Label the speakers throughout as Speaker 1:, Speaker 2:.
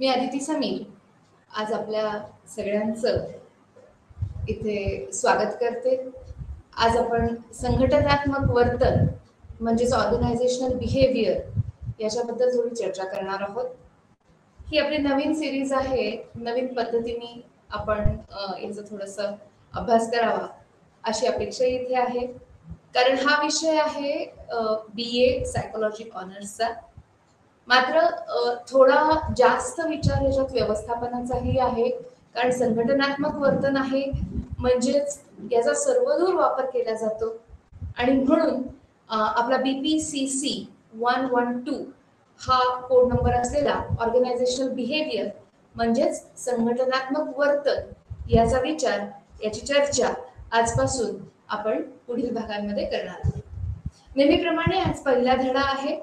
Speaker 1: मी अदिती समीर आज आपल्या सगळ्यांचं इथे स्वागत करते. आज आपण संघटनात्मक वर्तन म्हणजेच ऑर्गनायझेशनल बिहेवियर याच्याबद्दल थोडी चर्चा करणार आहोत. ही आपली नवीन सिरीज आहे. नवीन पद्धतीने आपण याचा थोडासा अभ्यास करावा अशी अपेक्षा इथे आहे. कारण हा विषय आहे BA सायकोलॉजी ऑनर्सचा. मात्र थोडा जास्त विचार याच्यात व्यवस्थापनाचाही आहे. कारण संघटनात्मक वर्तन आहे म्हणजेच याचा सर्वदूर वापर केला जातो आणि म्हणून आपला BPCC 112 हा कोड नंबर असलेला ऑर्गनायझेशनल बिहेवियर म्हणजेच संघटनात्मक वर्तन याचा विचार, याची चर्चा आजपासून आपण पुढील भागांमध्ये करणार आहोत. नेहमीप्रमाणे आज पहिला धडा आहे.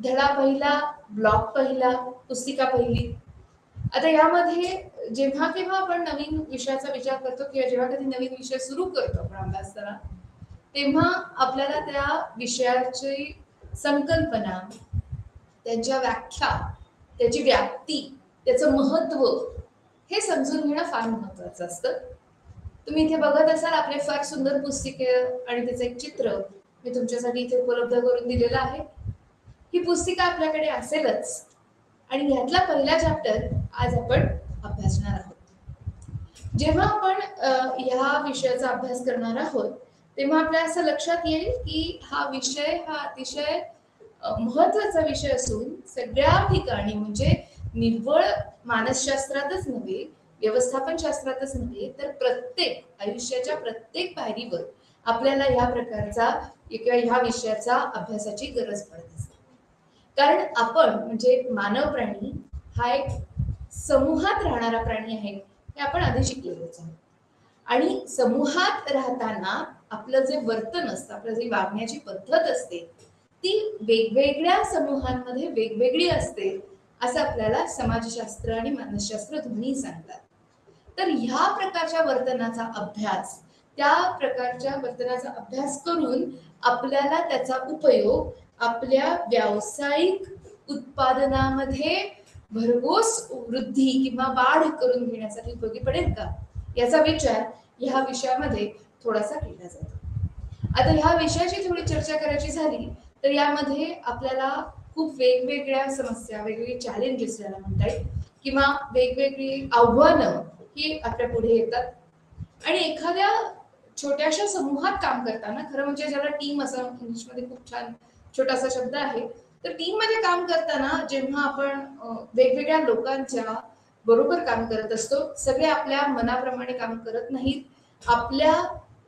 Speaker 1: धडा पहिला, ब्लॉक पहिला, पुस्तिका पहिली. आता यामध्ये जेव्हा केव्हा आपण नवीन विषयाचा विचार करतो किंवा जेव्हा कधी नवीन विषय सुरू करतो आपण अभ्यासाला, तेव्हा आपल्याला त्या विषयाची संकल्पना, त्यांच्या व्याख्या, त्याची व्याप्ती, त्याचं महत्व हे समजून घेणं फार महत्वाचं असतं. तुम्ही इथे बघत असाल आपले फार सुंदर पुस्तिके आणि त्याचं एक चित्र मी तुमच्यासाठी इथे उपलब्ध करून दिलेलं आहे. ही पुस्तिका आपल्याकडे असेलच आणि यातला पहिला चॅप्टर आज आपण अभ्यासणार आहोत. जेव्हा आपण ह्या विषयाचा अभ्यास करणार आहोत तेव्हा आपल्याला असं लक्षात येईल की हा विषय हा अतिशय महत्वाचा विषय असून सगळ्या ठिकाणी म्हणजे निव्वळ मानसशास्त्रातच नव्हे, व्यवस्थापन शास्त्रातच नव्हे, तर प्रत्येक आयुष्याच्या प्रत्येक पायरीवर आपल्याला ह्या प्रकारचा किंवा ह्या विषयाचा अभ्यासाची गरज पडत असते. कारण आपण म्हणजे मानव प्राणी हा एक समूहात राहणारा प्राणी आहे हे आपण आधी शिकलेलोच आहोत. आणि समूहात राहताना आपलं जे वर्तन असतं, आपलं जे वागण्याची पद्धत असते ती वेगवेगळ्या समूहांमध्ये वेगवेगळी असते असं आपल्याला समाजशास्त्र आणि मानसशास्त्र दोन्ही सांगतात. तर ह्या प्रकारच्या वर्तनाचा अभ्यास, त्या प्रकारच्या वर्तनाचा अभ्यास करून आपल्याला त्याचा उपयोग आपल्या व्यावसायिक उत्पादनामध्ये भरघोस वृद्धी किंवा वाढ करून घेण्यासाठी उपयोगी पडेल का याचा विचार ह्या विषयामध्ये थोडासा केला जातो. आता ह्या विषयाची थोडी चर्चा करायची झाली तर यामध्ये आपल्याला खूप वेगवेगळ्या समस्या, वेगवेगळे चॅलेंजेस याला म्हणता येईल किंवा वेगवेगळी आव्हानं ही आपल्या पुढे येतात. आणि एखाद्या छोट्याशा समूहात काम करताना, खरं म्हणजे ज्याला टीम असं इंग्लिशमध्ये खूप छान छोटासा शब्द आहे, तर टीम मध्ये काम करताना जेव्हा आपण वेगवेगळ्या लोकांच्या बरोबर काम करत असतो, सगळे आपल्या मनाप्रमाणे काम करत नाहीत. आपल्या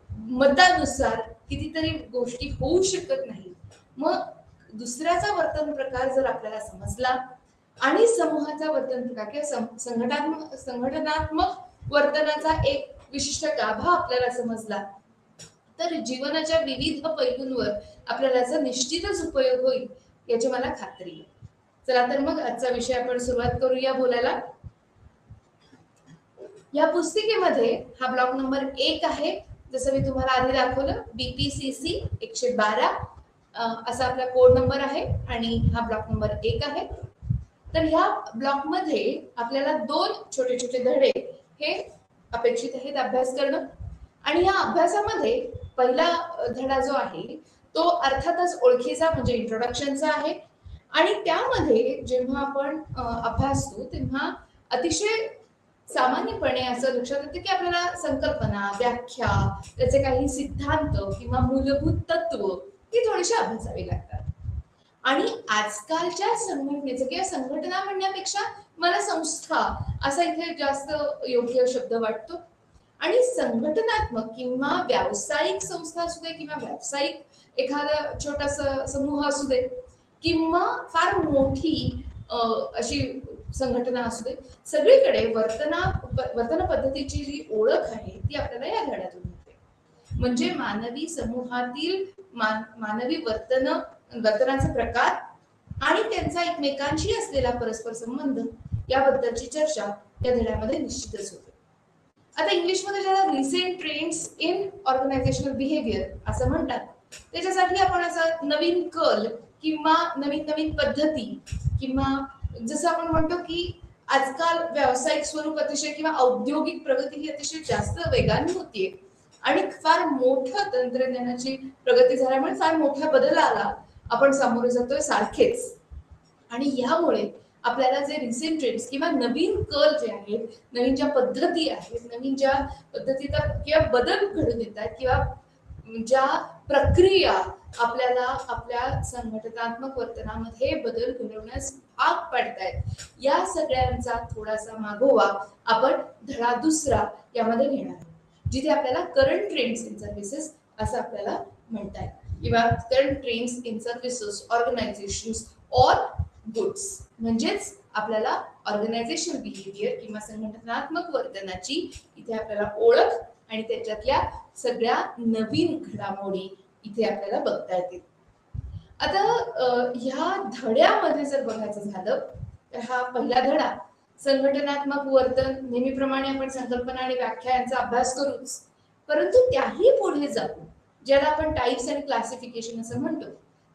Speaker 1: मतानुसार कितीतरी गोष्टी होऊ शकत नाहीत. मग दुसऱ्याचा वर्तन प्रकार जर आपल्याला समजला आणि समूहाचा वर्तन प्रकार किंवा संघटनात्मक वर्तनाचा एक विशिष्ट गाभा आपल्याला समजला तर जीवनाच्या विविध पैलूंवर आपल्याला याचा निश्चितच उपयोग होईल याची मला खात्री आहे. चला तर मग आजचा विषय आपण सुरुवात करूया बोलायला. या पुस्तिकेमध्ये हा ब्लॉक नंबर 1 आहे. जसं मी तुम्हाला आधी दाखवलं BPCC 112 असा आपला कोड नंबर आहे आणि हा ब्लॉक नंबर 1 आहे. तर ह्या ब्लॉक मध्ये आपल्याला 2 छोटे छोटे धडे हे अपेक्षित आहेत अभ्यास करणं. आणि या अभ्यासामध्ये पहिला धडा जो आहे तो अर्थातच ओळखीचा म्हणजे इंट्रोडक्शनचा आहे. आणि त्यामध्ये जेव्हा आपण अभ्यासतो तेव्हा अतिशय सामान्यपणे असं लक्षात येतं की आपल्याला संकल्पना, व्याख्या, त्याचे काही सिद्धांत किंवा मूलभूत तत्व ही थोडीशी अभ्यासावी लागतात. आणि आजकालच्या संघटनेचं किंवा संघटना म्हणण्यापेक्षा मला संस्था असा इथे जास्त योग्य शब्द वाटतो. आणि संघटनात्मक किंवा व्यावसायिक संस्था असू दे किंवा व्यावसायिक एखादा छोटासा समूह असू दे किंवा फार मोठी अशी संघटना असू दे, सगळीकडे वर्तन पद्धतीची जी ओळख आहे ती आपल्याला या धड्यातून मिळते. म्हणजे मानवी समूहातील मानवी वर्तनाचे प्रकार आणि त्यांचा एकमेकांशी असलेला परस्पर संबंध याबद्दलची चर्चा या धड्यामध्ये निश्चितच होते. आता इंग्लिशमध्ये ज्याला recent trends in organisational behaviour असं म्हणतात, त्याच्यासाठी आपण असं नवीन कल किंवा नवीन पद्धती किंवा जसं आपण म्हणतो की आजकाल व्यावसायिक स्वरूप अतिशय किंवा औद्योगिक प्रगती ही अतिशय जास्त वेगाने होतीये आणि फार मोठं तंत्रज्ञानाची प्रगती झाल्यामुळे फार मोठ्या बदलाला आपण सामोरे जातोय सारखेच. आणि यामुळे आपल्याला जे रिसेंट ट्रेंड्स किंवा नवीन कल जे आहेत, नवीन ज्या पद्धती आहेत, नवीन ज्या पद्धतीचा किंवा बदल घडून येत आहेत किंवा ज्या प्रक्रिया आपल्याला आपल्या संघटनात्मक वर्तनामध्ये बदल घडवण्यास भाग पडतायत, या सगळ्यांचा थोडासा मागोवा आपण धडा दुसरा यामध्ये घेणार आहोत, जिथे आपल्याला करंट ट्रेंड्स इन सर्व्हिसेस असं आपल्याला म्हणता येईल किंवा current trends in services organisations or goods, म्हणजेच आपल्याला ऑर्गनायझेशनल बिहेवियर किंवा संघटनात्मक वर्तनाची इथे आपल्याला ओळख आणि त्याच्यातल्या सगळ्या नवीन घडामोडी इथे आपल्याला बघता येतील. आता ह्या धड्यामध्ये जर बघायचं झालं तर हा पहिला धडा संघटनात्मक वर्तन, नेहमीप्रमाणे आपण संकल्पना आणि व्याख्या यांचा अभ्यास करूच, परंतु त्याही पुढे जाऊ ज्याला आपण टाइप्स आणि क्लासिफिकेशन असं म्हणतो,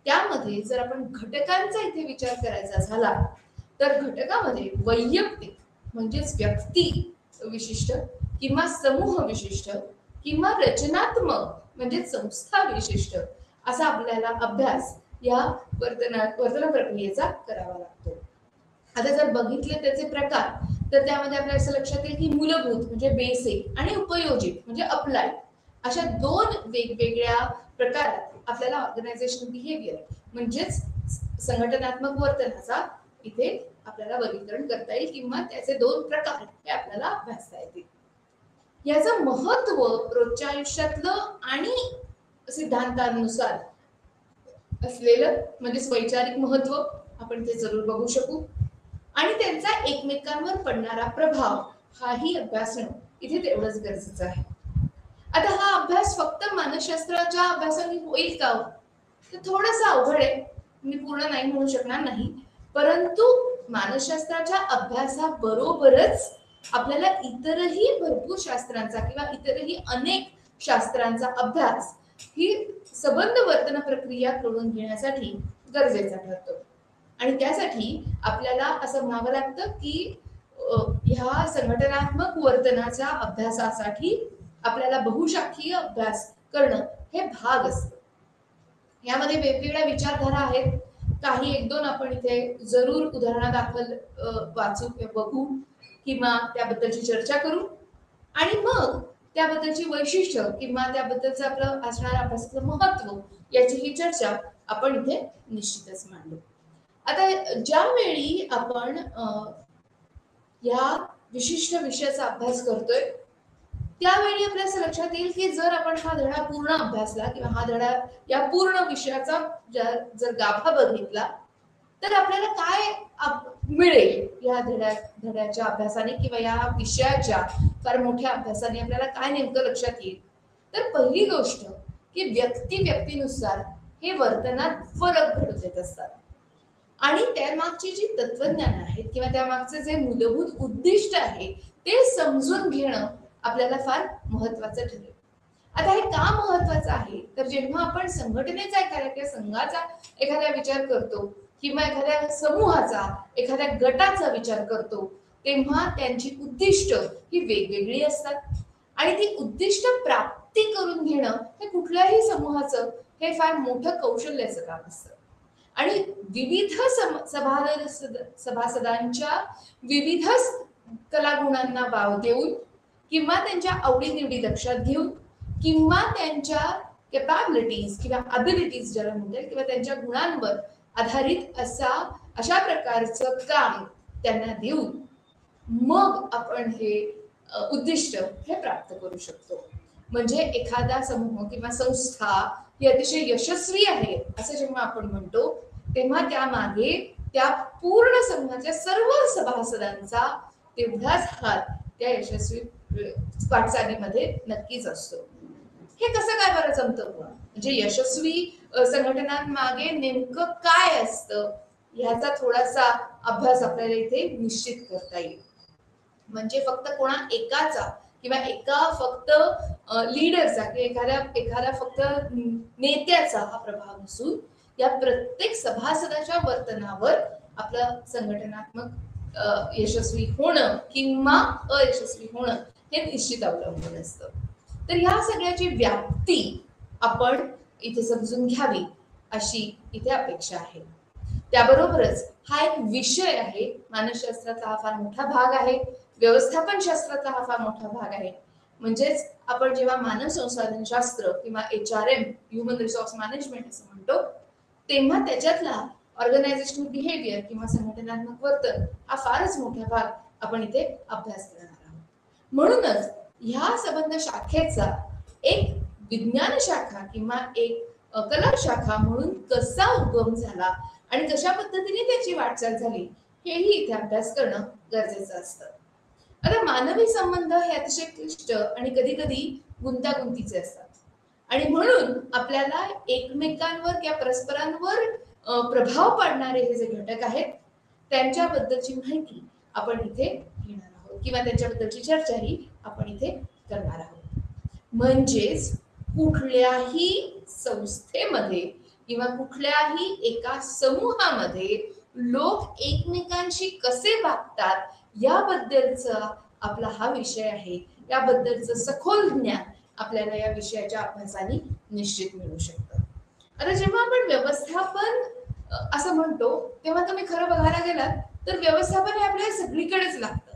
Speaker 1: त्यामध्ये जर आपण घटकांचा इथे विचार करायचा झाला तर घटकामध्ये वैयक्तिक म्हणजेच व्यक्ती विशिष्ट किंवा समूह विशिष्ट किंवा रचनात्मक म्हणजे संस्था विशिष्ट असा आपल्याला अभ्यास या वर्तन प्रक्रियेचा करावा लागतो. आता जर बघितले त्याचे प्रकार तर त्यामध्ये आपल्याला असं लक्षात येईल की मूलभूत म्हणजे बेसिक आणि उपयोजित म्हणजे अप्लाइड अशा दोन वेगवेगळ्या प्रकारात आपल्याला ऑर्गनायझेशनल बिहेवियर म्हणजेच संघटनात्मक वर्तनाचा इथे आपल्याला वर्गीकरण करता येईल किंवा त्याचे दोन प्रकार हे आपल्याला अभ्यासता येतील. याचं महत्व रोजच्या आयुष्यातलं आणि सिद्धांतानुसार असलेलं म्हणजे वैचारिक महत्व आपण ते जरूर बघू शकू आणि त्यांचा एकमेकांवर पडणारा प्रभाव हाही अभ्यासणं इथे तेवढंच गरजेचं आहे. आता हा अभ्यास फक्त मानसशास्त्राच्या अभ्यासाने होईल का, तर थोडंसं अवघड आहे, मी पूर्ण नाही म्हणू शकणार नाही, परंतु मानसशास्त्राच्या अभ्यासाबरोबरच आपल्याला इतरही भरपूर शास्त्रांचा किंवा इतरही अनेक शास्त्रांचा अभ्यास ही सबंध वर्तन प्रक्रिया करून घेण्यासाठी गरजेचा ठरतो. आणि त्यासाठी आपल्याला असं म्हणावं लागतं की ह्या संघटनात्मक वर्तनाच्या अभ्यासासाठी आपल्याला बहुशाखीय अभ्यास करणं हे भाग असतं. यामध्ये वेगवेगळ्या विचारधारा आहेत, काही एक दोन आपण इथे जरूर उदाहरणादाखल वाचू किंवा बघू किंवा त्याबद्दलची चर्चा करू आणि मग त्याबद्दलची वैशिष्ट्य किंवा त्याबद्दलचं आपलं असणारं अभ्यासाचं महत्व याची ही चर्चा आपण इथे निश्चितच मांडू. आता ज्यावेळी आपण या विशिष्ट विषयाचा अभ्यास करतोय त्यावेळी आपल्या असं लक्षात येईल की जर आपण हा धडा पूर्ण अभ्यासला किंवा हा धडा या पूर्ण विषयाचा जर गाभा बघितला तर आपल्याला काय मिळेल या धड्याच्या अभ्यासाने किंवा या विषयाच्या फार मोठ्या अभ्यासाने आपल्याला काय नेमकं लक्षात येईल. तर पहिली गोष्ट की व्यक्तीनुसार हे वर्तनात फरक घडत येत असतात आणि त्यामागची जी तत्वज्ञान आहेत किंवा त्यामागचे जे मूलभूत उद्दिष्ट आहे ते समजून घेणं आपल्याला फार महत्वाचं ठरेल. आता हे का महत्वाचं आहे तर जेव्हा आपण संघटनेचा एखाद्या संघाचा एखादा विचार करतो किंवा एखाद्या समूहाचा एखाद्या गटाचा विचार करतो तेव्हा त्यांची उद्दिष्ट ही वेगवेगळी असतात आणि ती उद्दिष्ट प्राप्ती करून घेणं हे कुठल्याही समूहाचं हे फार मोठं कौशल्याचं काम असतं आणि विविध सभासदांच्या विविध कलागुणांना वाव देऊन किंवा त्यांच्या आवडीनिवडी लक्षात घेऊन किंवा त्यांच्या कॅपॅबिलिटीज किंवा अबिलिटीज ज्याला म्हणतात किंवा त्यांच्या गुणांवर आधारित अशा प्रकारचं काम त्यांना देऊन मग आपण हे उद्दिष्ट हे प्राप्त करू शकतो. म्हणजे एखादा समूह किंवा संस्था ही अतिशय यशस्वी आहे असं जेव्हा आपण म्हणतो तेव्हा त्यामागे त्या पूर्ण समूहाच्या सर्व सभासदांचा तेवढाच हात त्या यशस्वी वाटचालीमध्ये नक्कीच असतो. हे कसं काय बरं जमतं म्हणजे यशस्वी संघटनांमागे नेमकं काय असतं ह्याचा थोडासा अभ्यास आपल्याला इथे निश्चित करता येईल. म्हणजे फक्त कोणा एकाचा किंवा एका फक्त लीडरचा किंवा एखाद्या फक्त नेत्याचा हा प्रभाव नसून या प्रत्येक सभासदाच्या वर्तनावर आपलं संघटनात्मक यशस्वी होणं किंवा अयशस्वी होणं हे निश्चित अवलंबून असतं. तर ह्या सगळ्याची व्याप्ती आपण इथे समजून घ्यावी अशी इथे अपेक्षा आहे. त्याबरोबरच हा एक विषय आहे, मानसशास्त्राचा हा फार मोठा भाग आहे, व्यवस्थापन शास्त्राचा हा फार मोठा भाग आहे. म्हणजेच आपण जेव्हा मानव संसाधन शास्त्र किंवा HRM ह्युमन रिसोर्स मॅनेजमेंट असं म्हणतो, तेव्हा त्याच्यातला ऑर्गनायझेशनल बिहेवियर किंवा संघटनात्मक वर्तन हा फारच मोठा भाग आपण इथे अभ्यास करणार आहोत. म्हणूनच ह्या संबंध शाखेचा एक विज्ञान शाखा किंवा एक कला शाखा म्हणून कसा उगम झाला आणि कशा पद्धतीने त्याची वाटचाल झाली हेही इथे अभ्यास करणं गरजेचं असतं. आता मानवी संबंध हे अतिशय क्लिष्ट आणि कधी कधी गुंतागुंतीचे असतात आणि म्हणून आपल्याला एकमेकांवर किंवा परस्परांवर प्रभाव पाडणारे हे जे घटक आहेत त्यांच्याबद्दलची माहिती आपण इथे घेणार आहोत किंवा त्यांच्याबद्दलची चर्चाही आपण इथे करणार आहोत. म्हणजेच कुठल्याही संस्थेमध्ये किंवा कुठल्याही एका समूहामध्ये लोक एकमेकांशी कसे वागतात याबद्दलचा आपला हा विषय आहे. याबद्दलचं सखोल ज्ञान आपल्याला या विषयाच्या अभ्यासाने निश्चित मिळू शकतं. आता जेव्हा आपण व्यवस्थापन असं म्हणतो तेव्हा तुम्ही खरं बघायला गेलात तर व्यवस्थापन हे आपल्याला सगळीकडेच लागतं.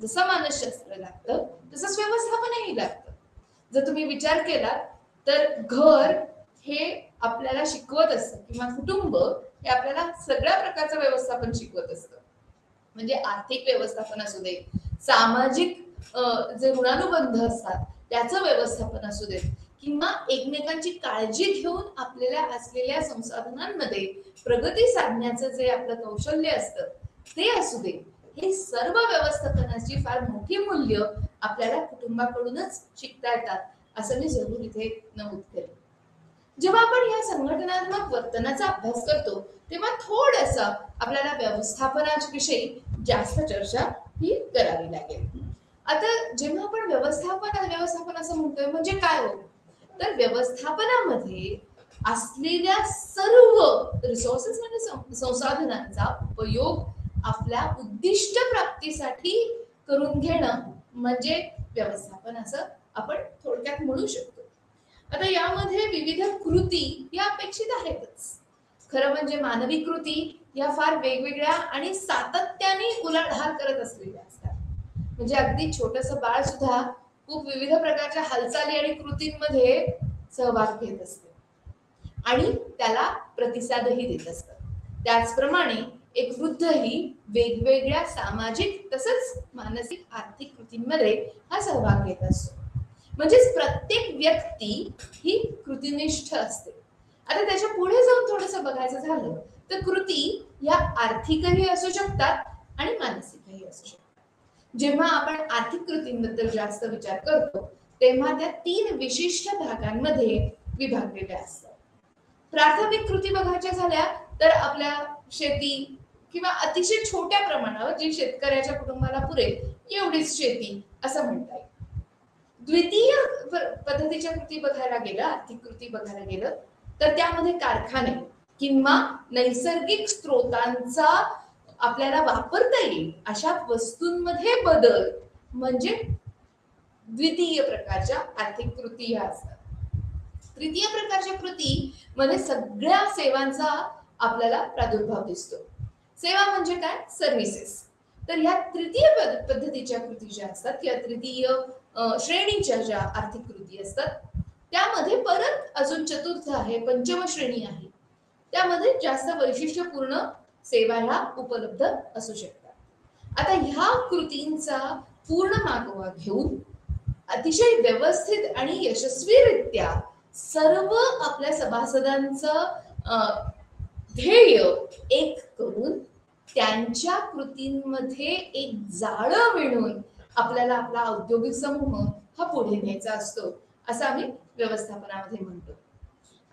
Speaker 1: जसं मानसशास्त्र लागतं तसंच व्यवस्थापनही लागतं. जर तुम्ही विचार केला तर घर हे आपल्याला शिकवत असतं किंवा कुटुंब हे आपल्याला सगळ्या प्रकारचं व्यवस्थापन शिकवत असतं. म्हणजे आर्थिक व्यवस्थापन असू दे, सामाजिक जे ऋणानुबंध असतात त्याचं व्यवस्थापन असू दे किंवा एकमेकांची काळजी घेऊन आपल्याला असलेल्या संसाधनांमध्ये प्रगती साधण्याचं जे आपलं कौशल्य असतं ते असू दे, हे सर्व व्यवस्थापनाची फार मोठी मूल्य आपल्याला कुटुंबाकडूनच शिकता येतात असं मी जरूर इथे नमूद करेन. जेव्हा आपण या संघटनात्मक वर्तनाचा अभ्यास करतो तेव्हा थोडंसं आपल्याला व्यवस्थापनाविषयी जास्त चर्चा ही करावी लागेल. आता जेव्हा आपण व्यवस्थापन असं म्हणतोय म्हणजे काय हो, तर व्यवस्थापनामध्ये असलेल्या सर्व रिसोर्सेस म्हणजे संसाधनांचा उपयोग आपल्या उद्दिष्ट प्राप्तीसाठी करून घेणं म्हणजे व्यवस्थापन असं आपण थोडक्यात म्हणू शकतो. आता यामध्ये विविध कृती या अपेक्षित आहेतच. खरं म्हणजे मानवी कृती या फार वेगवेगळ्या आणि सातत्याने उलाढाल करत असलेल्या असतात. म्हणजे अगदी छोटंसं बाळ सुद्धा खूप विविध प्रकारच्या हालचाली आणि कृतींमध्ये सहभाग घेत असते आणि त्याला प्रतिसादही देत असतं. त्याचप्रमाणे एक वृद्धही वेगवेगळ्या सामाजिक तसंच मानसिक आर्थिक कृतींमध्ये हा सहभाग घेत असतो. म्हणजेच प्रत्येक व्यक्ती ही कृतिनिष्ठ असते. आता त्याच्या पुढे जाऊन थोडंसं बघायचं झालं तर कृती या आर्थिकही असू शकतात आणि मानसिकही असू शकतात. जेव्हा आपण आर्थिक कृतींबद्दल जास्त विचार करतो तेव्हा त्या 3 विशिष्ट भागांमध्ये विभागलेल्या असतात. प्राथमिक कृती बघायच्या झाल्या तर आपल्या शेती किंवा अतिशय छोट्या प्रमाणावर जी शेतकऱ्याच्या कुटुंबाला पुरेल एवढीच शेती असं म्हणता येईल. द्वितीय पद्धतीच्या कृती बघायला गेलं, आर्थिक कृती बघायला गेलं तर त्यामध्ये कारखाने किंवा नैसर्गिक स्रोतांचा आपल्याला वापरता येईल अशा वस्तूंमध्ये बदल म्हणजे द्वितीय प्रकारच्या आर्थिक कृती ह्या असतात. तृतीय प्रकारच्या कृती मध्ये सगळ्या सेवांचा आपल्याला प्रादुर्भाव दिसतो. सेवा म्हणजे काय? सर्व्हिसेस. तर ह्या तृतीय पद्धतीच्या कृती ज्या असतात किंवा तृतीय श्रेणीच्या ज्या आर्थिक कृती असतात त्यामध्ये परत अजून चतुर्थ आहे, पंचम श्रेणी आहे. त्यामध्ये जास्त वैशिष्ट्यपूर्ण सेवा ह्या उपलब्ध असू शकतात. आता ह्या कृतींचा पूर्ण मागोवा घेऊन अतिशय व्यवस्थित आणि यशस्वीरित्या सर्व आपल्या सभासदांचं ध्येय एक करून त्यांच्या कृतींमध्ये एक जाळं विणून आपल्याला आपला औद्योगिक समूह हा पुढे न्यायचा असतो असं आम्ही व्यवस्थापनामध्ये म्हणतो.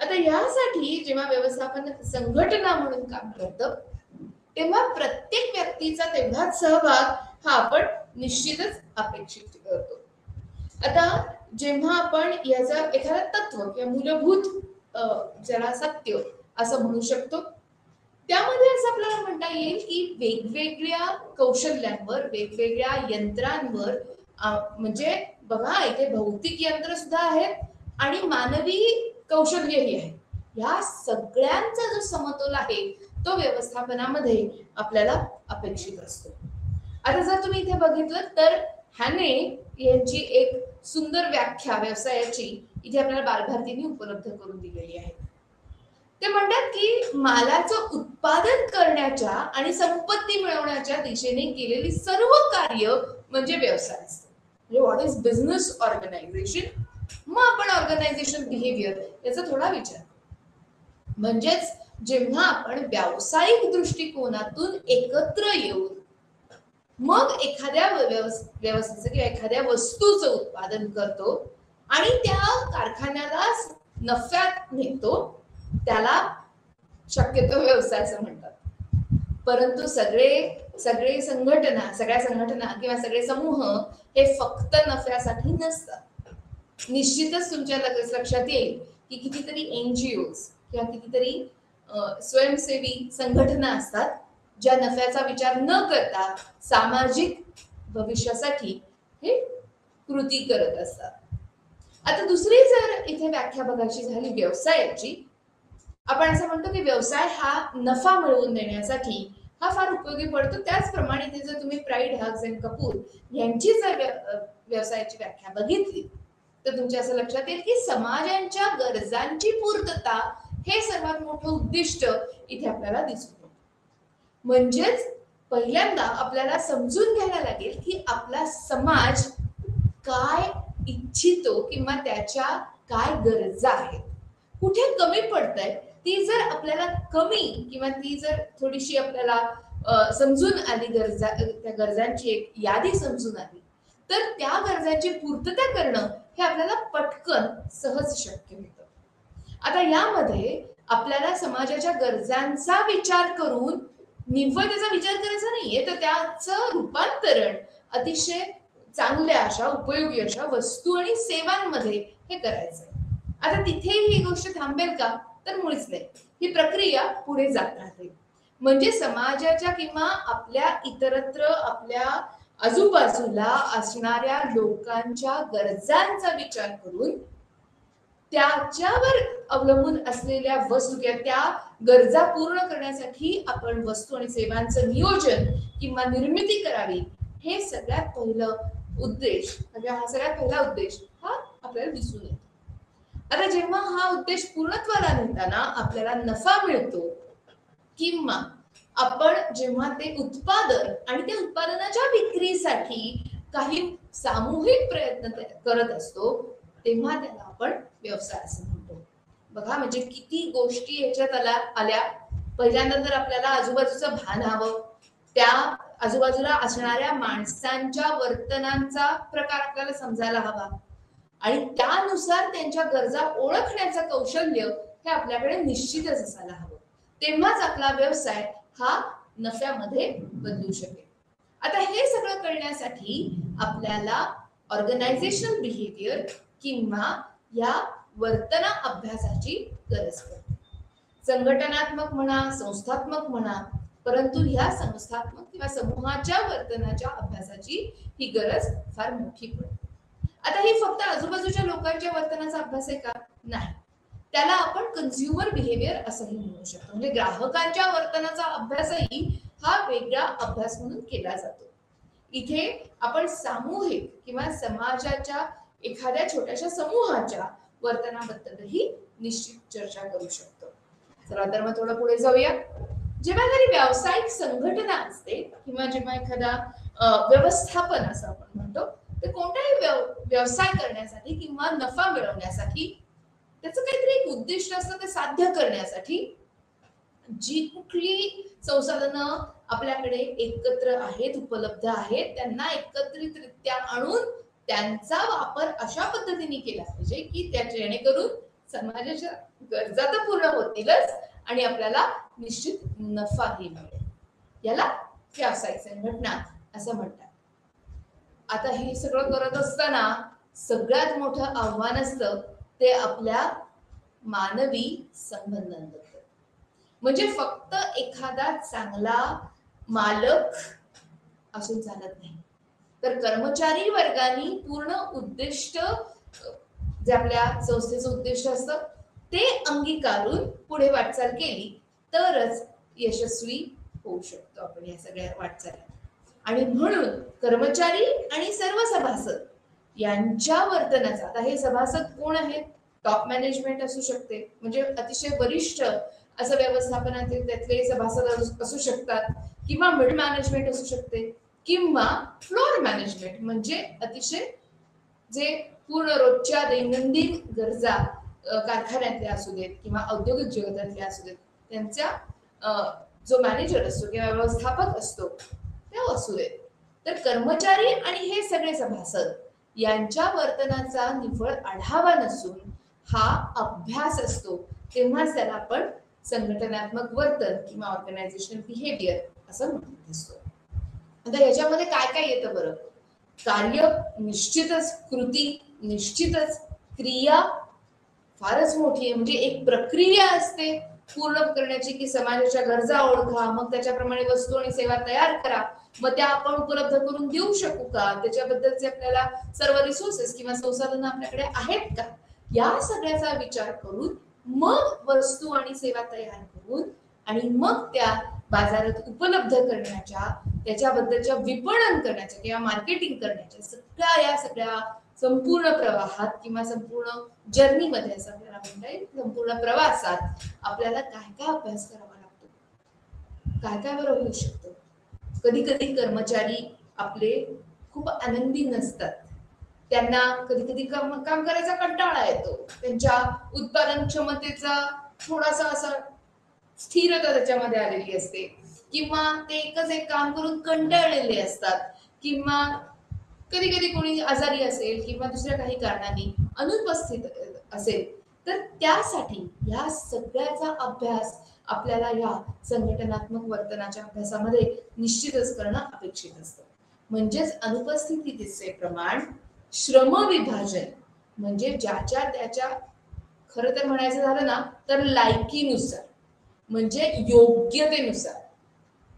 Speaker 1: आता यासाठी जेव्हा व्यवस्थापन संघटना म्हणून काम करतं तेव्हा प्रत्येक व्यक्तीचा तेवढाच सहभाग हा आपण निश्चितच अपेक्षित करतो. आता जेव्हा आपण याचा एखादा तत्व किंवा मूलभूत ज्याला सत्य असं म्हणू शकतो त्यामध्ये असं आपल्याला म्हणता येईल की वेगवेगळ्या कौशल्यांवर, वेगवेगळ्या यंत्रांवर, म्हणजे बघा इथे भौतिक यंत्र सुद्धा आहेत आणि मानवी कौशल्यही आहे. या सगळ्यांचा जो समतोल आहे तो व्यवस्थापनामध्ये आपल्याला अपेक्षित असतो. आता जर तुम्ही इथे बघितलं तर हॅने यांची एक सुंदर व्याख्या व्यवसायाची इथे आपल्याला बालभारतीने उपलब्ध करून दिलेली आहे. ते म्हणतात की मालाचं उत्पादन करण्याच्या आणि संपत्ती मिळवण्याच्या दिशेने केलेली सर्व कार्य म्हणजे व्यवसाय असतो. म्हणजे व्हॉट इज बिझनेस ऑर्गनायझेशन. मग आपण ऑर्गनायझेशन बिहेवियर याचा थोडा विचार करू. म्हणजेच जेव्हा आपण व्यावसायिक दृष्टिकोनातून एकत्र येऊन मग एखाद्या व्यवसायाचं किंवा एखाद्या वस्तूचं उत्पादन करतो आणि त्या कारखान्याला नफ्यात नेतो, त्याला शक्यतो व्यवसाय असं म्हणतात. परंतु सगळ्या संघटना किंवा सगळे समूह हे फक्त नफ्यासाठी नसतात. निश्चितच तुमच्या लक्षात येईल की कितीतरी एनजीओज किंवा कितीतरी स्वयंसेवी संघटना असतात ज्या नफ्याचा विचार न करता सामाजिक भविष्यासाठी हे कृती करत असतात. आता दुसरी जर इथे व्याख्या बघायची झाली व्यवसायाची, आपण असं म्हणतो की व्यवसाय हा नफा मिळवून देण्यासाठी हा फार उपयोगी पडतो. त्याचप्रमाणे इथे जर तुम्ही प्राईड, हग्स अँड कपूर यांची जर व्यवसायाची व्याख्या बघितली तर तुमच्या असं लक्षात येईल की समाजांच्या गरजांची पूर्तता हे सर्वात मोठं उद्दिष्ट इथे आपल्याला दिसतो. म्हणजेच पहिल्यांदा आपल्याला समजून घ्यायला लागेल की आपला समाज काय इच्छितो किंवा त्याच्या काय गरजा आहेत, कुठे कमी पडतंय. ती जर आपल्याला कमी किंवा ती जर थोडीशी आपल्याला समजून आली, त्या गरजांची एक यादी समजून आली, तर त्या गरजांची पूर्तता करणं हे आपल्याला पटकन सहज शक्य होतं. आता यामध्ये आपल्याला समाजाच्या गरजांचा विचार करून निव्वळ त्याचा विचार करायचा नाहीये, तर त्याचं रूपांतरण अतिशय चांगल्या अशा उपयोगी अशा वस्तू आणि सेवांमध्ये हे करायचंय. आता तिथे ही गोष्ट थांबेल का? तर मुळीच नाही. ही प्रक्रिया पुढे जात राहते. म्हणजे समाजाच्या किंवा आपल्या इतरत्र आपल्या आजूबाजूला असणाऱ्या लोकांच्या गरजांचा विचार करून त्याच्यावर अवलंबून असलेल्या वस्तू किंवा त्या गरजा पूर्ण करण्यासाठी आपण वस्तू आणि सेवांचं नियोजन किंवा निर्मिती करावी, हे सगळ्यात पहिलं उद्देश म्हणजे हा सगळ्यात पहिला उद्देश हा आपल्याला दिसून येतो. आता जेव्हा हा उद्देश पूर्णत्वाला नेताना आपल्याला नफा मिळतो किंवा आपण जेव्हा ते उत्पादन आणि त्या उत्पादनाच्या विक्रीसाठी काही सामूहिक प्रयत्न करत असतो, तेव्हा त्याला आपण व्यवसाय असं म्हणतो. बघा म्हणजे किती गोष्टी याच्यात आल्या. पहिल्यांदा तर आपल्याला आजूबाजूचं भान हवं, त्या आजूबाजूला असणाऱ्या माणसांच्या वर्तनांचा प्रकार आपल्याला समजायला हवा आणि त्यानुसार त्यांच्या गरजा ओळखण्याचं कौशल्य हे आपल्याकडे निश्चितच असायला हवं. तेव्हाच आपला व्यवसाय हा नफ्यामध्ये बदलू शकेल. आता हे सगळं करण्यासाठी आपल्याला ऑर्गनायझेशनल बिहेवियर किंवा या वर्तना अभ्यासाची गरज पडते. संघटनात्मक म्हणा, संस्थात्मक म्हणा, परंतु ह्या संस्थात्मक किंवा समूहाच्या वर्तनाच्या अभ्यासाची ही गरज फार मोठी पडते. आता ही फक्त आजूबाजूच्या लोकांच्या वर्तनाचा अभ्यास आहे का? नाही. त्याला आपण कन्झ्युमर बिहेवियर असंही म्हणू शकतो. म्हणजे ग्राहकांच्या वर्तनाचा अभ्यासही हा वेगळा अभ्यास म्हणून केला जातो. इथे आपण सामूहिक किंवा समाजाच्या एखाद्या छोट्याशा समूहाच्या वर्तनाबद्दलही निश्चित चर्चा करू शकतो. चला तर मग थोडं पुढे जाऊया. जेव्हा एखादी व्यावसायिक संघटना असते किंवा जेव्हा एखादा व्यवस्थापन असं आपण म्हणतो, तर कोणताही व्यवसाय करण्यासाठी किंवा नफा मिळवण्यासाठी त्याचं काहीतरी एक उद्दिष्ट असतं. ते साध्य करण्यासाठी जी कुठली संसाधनं आपल्याकडे एकत्र आहेत, उपलब्ध आहेत, त्यांना एकत्रितरित्या आणून त्यांचा वापर अशा पद्धतीने केला पाहिजे की त्या जेणेकरून समाजाच्या गरजा तर पूर्ण होतीलच आणि आपल्याला निश्चित नफाही मिळेल. याला व्यावसायिक संघटना असं म्हणतात. आता हे सगळं करत असताना सगळ्यात मोठं आव्हान असतं ते आपल्या मानवी संबंधांबद्दल. म्हणजे फक्त एखादा चांगला मालक असून चालत नाही, तर कर्मचारी वर्गाने पूर्ण उद्दिष्ट जे आपल्या संस्थेचं उद्दिष्ट असतं ते अंगीकारून पुढे वाटचाल केली तरच यशस्वी होऊ शकतो आपण या सगळ्या वाटचाली. आणि म्हणून कर्मचारी आणि सर्व सभासद यांच्या वर्तनाचा, आता हे सभासद कोण आहेत? टॉप मॅनेजमेंट असू शकते, म्हणजे अतिशय वरिष्ठ असं व्यवस्थापनाचे त्यातले सभासद असू शकतात, किंवा मिड मॅनेजमेंट असू शकते, किंवा फ्लोर मॅनेजमेंट म्हणजे अतिशय जे पूर्ण रोजच्या दैनंदिन गरजा कारखान्यातल्या असू देत किंवा औद्योगिक जगतातल्या असू देत, त्यांचा जो मॅनेजर असतो किंवा व्यवस्थापक असतो त्या असू देत. तर कर्मचारी आणि हे सगळे सभासद यांच्या वर्तनाचा निव्वळ आढावा नसून हा अभ्यास असतो, तेव्हाच त्याला आपण संघटनात्मक वर्तन किंवा ऑर्गनायझेशनल बिहेवियर असं म्हणत असतो. आता याच्यामध्ये काय काय येतं बरं? कार्य निश्चितच, कृती निश्चितच, क्रिया फारच मोठी आहे, म्हणजे एक प्रक्रिया असते पूर्ण करण्याची, की समाजाच्या गरजा ओळखा, मग त्याच्याप्रमाणे वस्तू आणि सेवा तयार करा, मग त्या आपण उपलब्ध करून देऊ शकू का, त्याच्याबद्दलचे आपल्याला सर्व रिसोर्सेस किंवा संसाधनं आपल्याकडे आहेत का, या सगळ्याचा विचार करून मग वस्तू आणि सेवा तयार करून आणि मग त्या बाजारात उपलब्ध करण्याच्या, त्याच्याबद्दलच्या विपणन करण्याच्या किंवा मार्केटिंग करण्याच्या या सगळ्या संपूर्ण प्रवाहात किंवा संपूर्ण जर्नीमध्ये असं आपल्याला म्हणता येईल, संपूर्ण प्रवासात आपल्याला काय काय अभ्यास करावा लागतो, काय काय बरं होऊ शकतं. कधी कधी कर्मचारी आपले खूप आनंदी नसतात, त्यांना कधी कधी काम करायचा कंटाळा येतो, त्यांच्या उत्पादन क्षमतेचा थोडासा असा स्थिरता त्याच्यामध्ये आलेली असते, किंवा ते एकच एक काम करून कंटाळलेले असतात, किंवा कधी कधी कोणी आजारी असेल किंवा दुसऱ्या काही कारणाने अनुपस्थित असेल, तर त्यासाठी या सगळ्याचा अभ्यास आपल्याला या संघटनात्मक वर्तनाच्या अभ्यासामध्ये निश्चितच करणं अपेक्षित असतं. म्हणजेच अनुपस्थितीचे प्रमाण, श्रम विभाजन म्हणजे ज्याच्या त्याच्या, खरं तर म्हणायचं झालं ना तर लायकीनुसार, म्हणजे योग्यतेनुसार,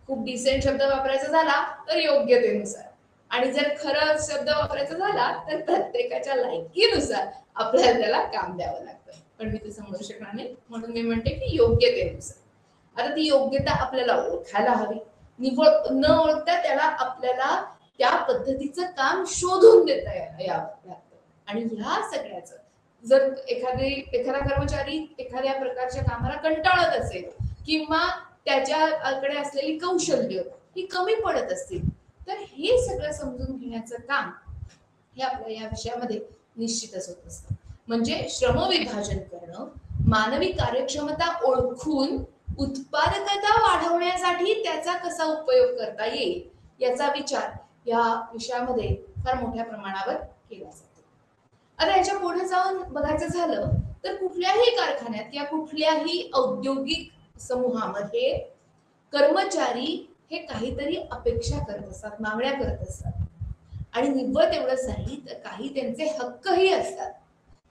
Speaker 1: खूप डिसेंट शब्द वापरायचा झाला तर योग्यतेनुसार, आणि जर खरं शब्द वापरायचा झाला तर प्रत्येकाच्या लायकीनुसार आपल्याला त्याला काम द्यावं लागतं. पण मी तसं म्हणू शकणार नाही, म्हणून मी म्हणते की योग्यतेनुसार. आता ती योग्यता आपल्याला ओळखायला हवी, निवड न ओळखता त्याला आपल्याला त्या पद्धतीचं काम शोधून देता यावं लागतं. आणि ह्या सगळ्याचं जर एखादा कर्मचारी एखाद्या प्रकारच्या कामाला कंटाळत असेल किंवा त्याच्याकडे असलेली कौशल्य ही कमी पडत असतील, तर हे सगळं समजून घेण्याचं काम हे आपल्या या विषयामध्ये निश्चितच होत असतं. म्हणजे श्रम विभाजन करणं, मानवी कार्यक्षमता ओळखून उत्पादकता वाढवण्यासाठी त्याचा कसा उपयोग करता येईल याचा विचार या विषयामध्ये फार मोठ्या प्रमाणावर केला जातो. आता याच्या पुढे जाऊन बघायचं झालं तर कुठल्याही कारखान्यात या कुठल्याही औद्योगिक समूहामध्ये कर्मचारी हे काहीतरी अपेक्षा करत असतात, मागण्या करत असतात, आणि निव्वळ तेवढंच नाही तर काही त्यांचे हक्कही असतात.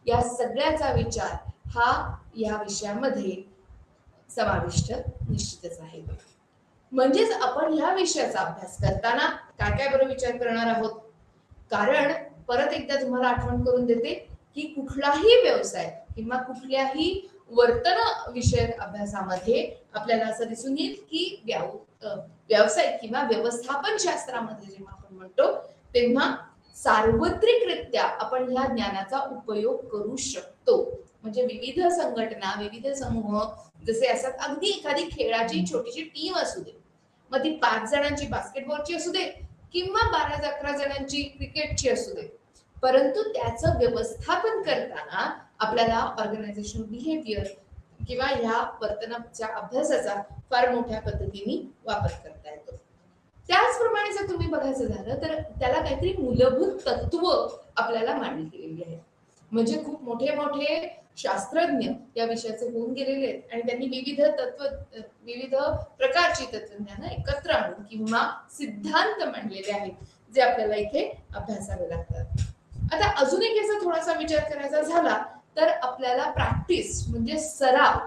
Speaker 1: या सगळ्याचा विचार हा या विषयामध्ये समाविष्ट निश्चितच आहे. म्हणजेच आपण या विषयाचा अभ्यास करताना काय काय बरं विचार करणार आहोत, कारण परत एकदा तुम्हाला आठवण करून देते की कुठलाही व्यवसाय किंवा कुठल्याही वर्तन विषयक अभ्यासामध्ये आपल्याला असं दिसून येईल की व्यावसायिक किंवा व्यवस्थापन शास्त्रामध्ये जेव्हा आपण म्हणतो तेव्हा सार्वत्रिकरित्या आपण ह्या ज्ञानाचा उपयोग करू शकतो. म्हणजे विविध संघटना, विविध समूह जसे असतात, अगदी एखादी खेळाची छोटीशी टीम असू दे, मग ती 5 जणांची बास्केटबॉलची असू दे किंवा 12-11 जणांची क्रिकेटची असू दे, परंतु त्याचं व्यवस्थापन करताना आपल्याला ऑर्गनायझेशनल बिहेवियर किंवा ह्या वर्तनाच्या अभ्यासाचा फार मोठ्या पद्धतीने वापर करता येतो. त्याचप्रमाणे जर तुम्ही बघायचं झालं तर त्याला काहीतरी मूलभूत तत्व आपल्याला मांडली गेलेली आहेत. म्हणजे खूप मोठे मोठे शास्त्रज्ञ या विषयाचे होऊन गेलेले आहेत आणि त्यांनी विविध प्रकारची तत्वज्ञान एकत्र आणून किंवा सिद्धांत मांडलेले आहेत जे आपल्याला इथे अभ्यासावे लागतात. आता अजून एक याचा थोडासा विचार करायचा झाला तर आपल्याला प्रॅक्टिस म्हणजे सराव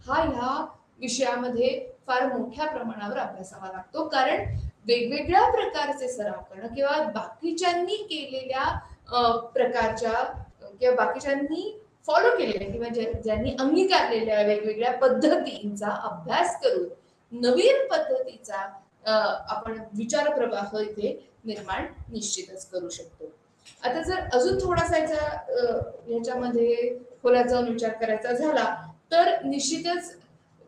Speaker 1: हा ह्या विषयामध्ये फार मोठ्या प्रमाणावर अभ्यासावा लागतो, कारण वेगवेगळ्या प्रकारचे सराव करणं किंवा बाकीच्यांनी केलेल्या प्रकारच्या किंवा बाकीच्यांनी फॉलो केलेल्या किंवा ज्यांनी अंगीकारलेल्या वेगवेगळ्या पद्धतींचा अभ्यास करून नवीन पद्धतीचा आपण विचार प्रवाह इथे निर्माण निश्चितच करू शकतो. आता जर अजून थोडासा ह्याच्यामध्ये खोलात जाऊन विचार करायचा झाला तर निश्चितच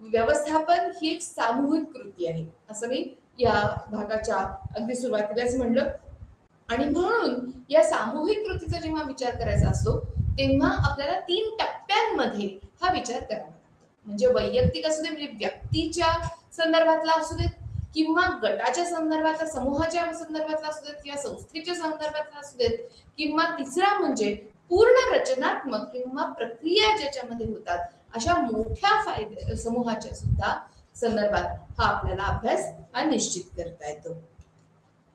Speaker 1: व्यवस्थापन ही एक सामूहिक कृती आहे, असं मी या भागाच्या अगदी सुरुवातीलाच म्हणलं. आणि म्हणून या सामूहिक कृतीचा जेव्हा विचार करायचा असतो तेव्हा आपल्याला 3 टप्प्यांमध्ये हा विचार करावा लागतो. म्हणजे वैयक्तिक असू दे, म्हणजे व्यक्तीच्या संदर्भातला असू देत, किंवा गटाच्या संदर्भातला, समूहाच्या संदर्भातला असू देत, किंवा संस्थेच्या संदर्भातला असू देत, किंवा तिसरा म्हणजे पूर्ण रचनात्मक किंवा प्रक्रिया ज्याच्यामध्ये होतात अशा मोठ्या समूहाच्या सुद्धा संदर्भात हा आपल्याला अभ्यास हा निश्चित करता येतो.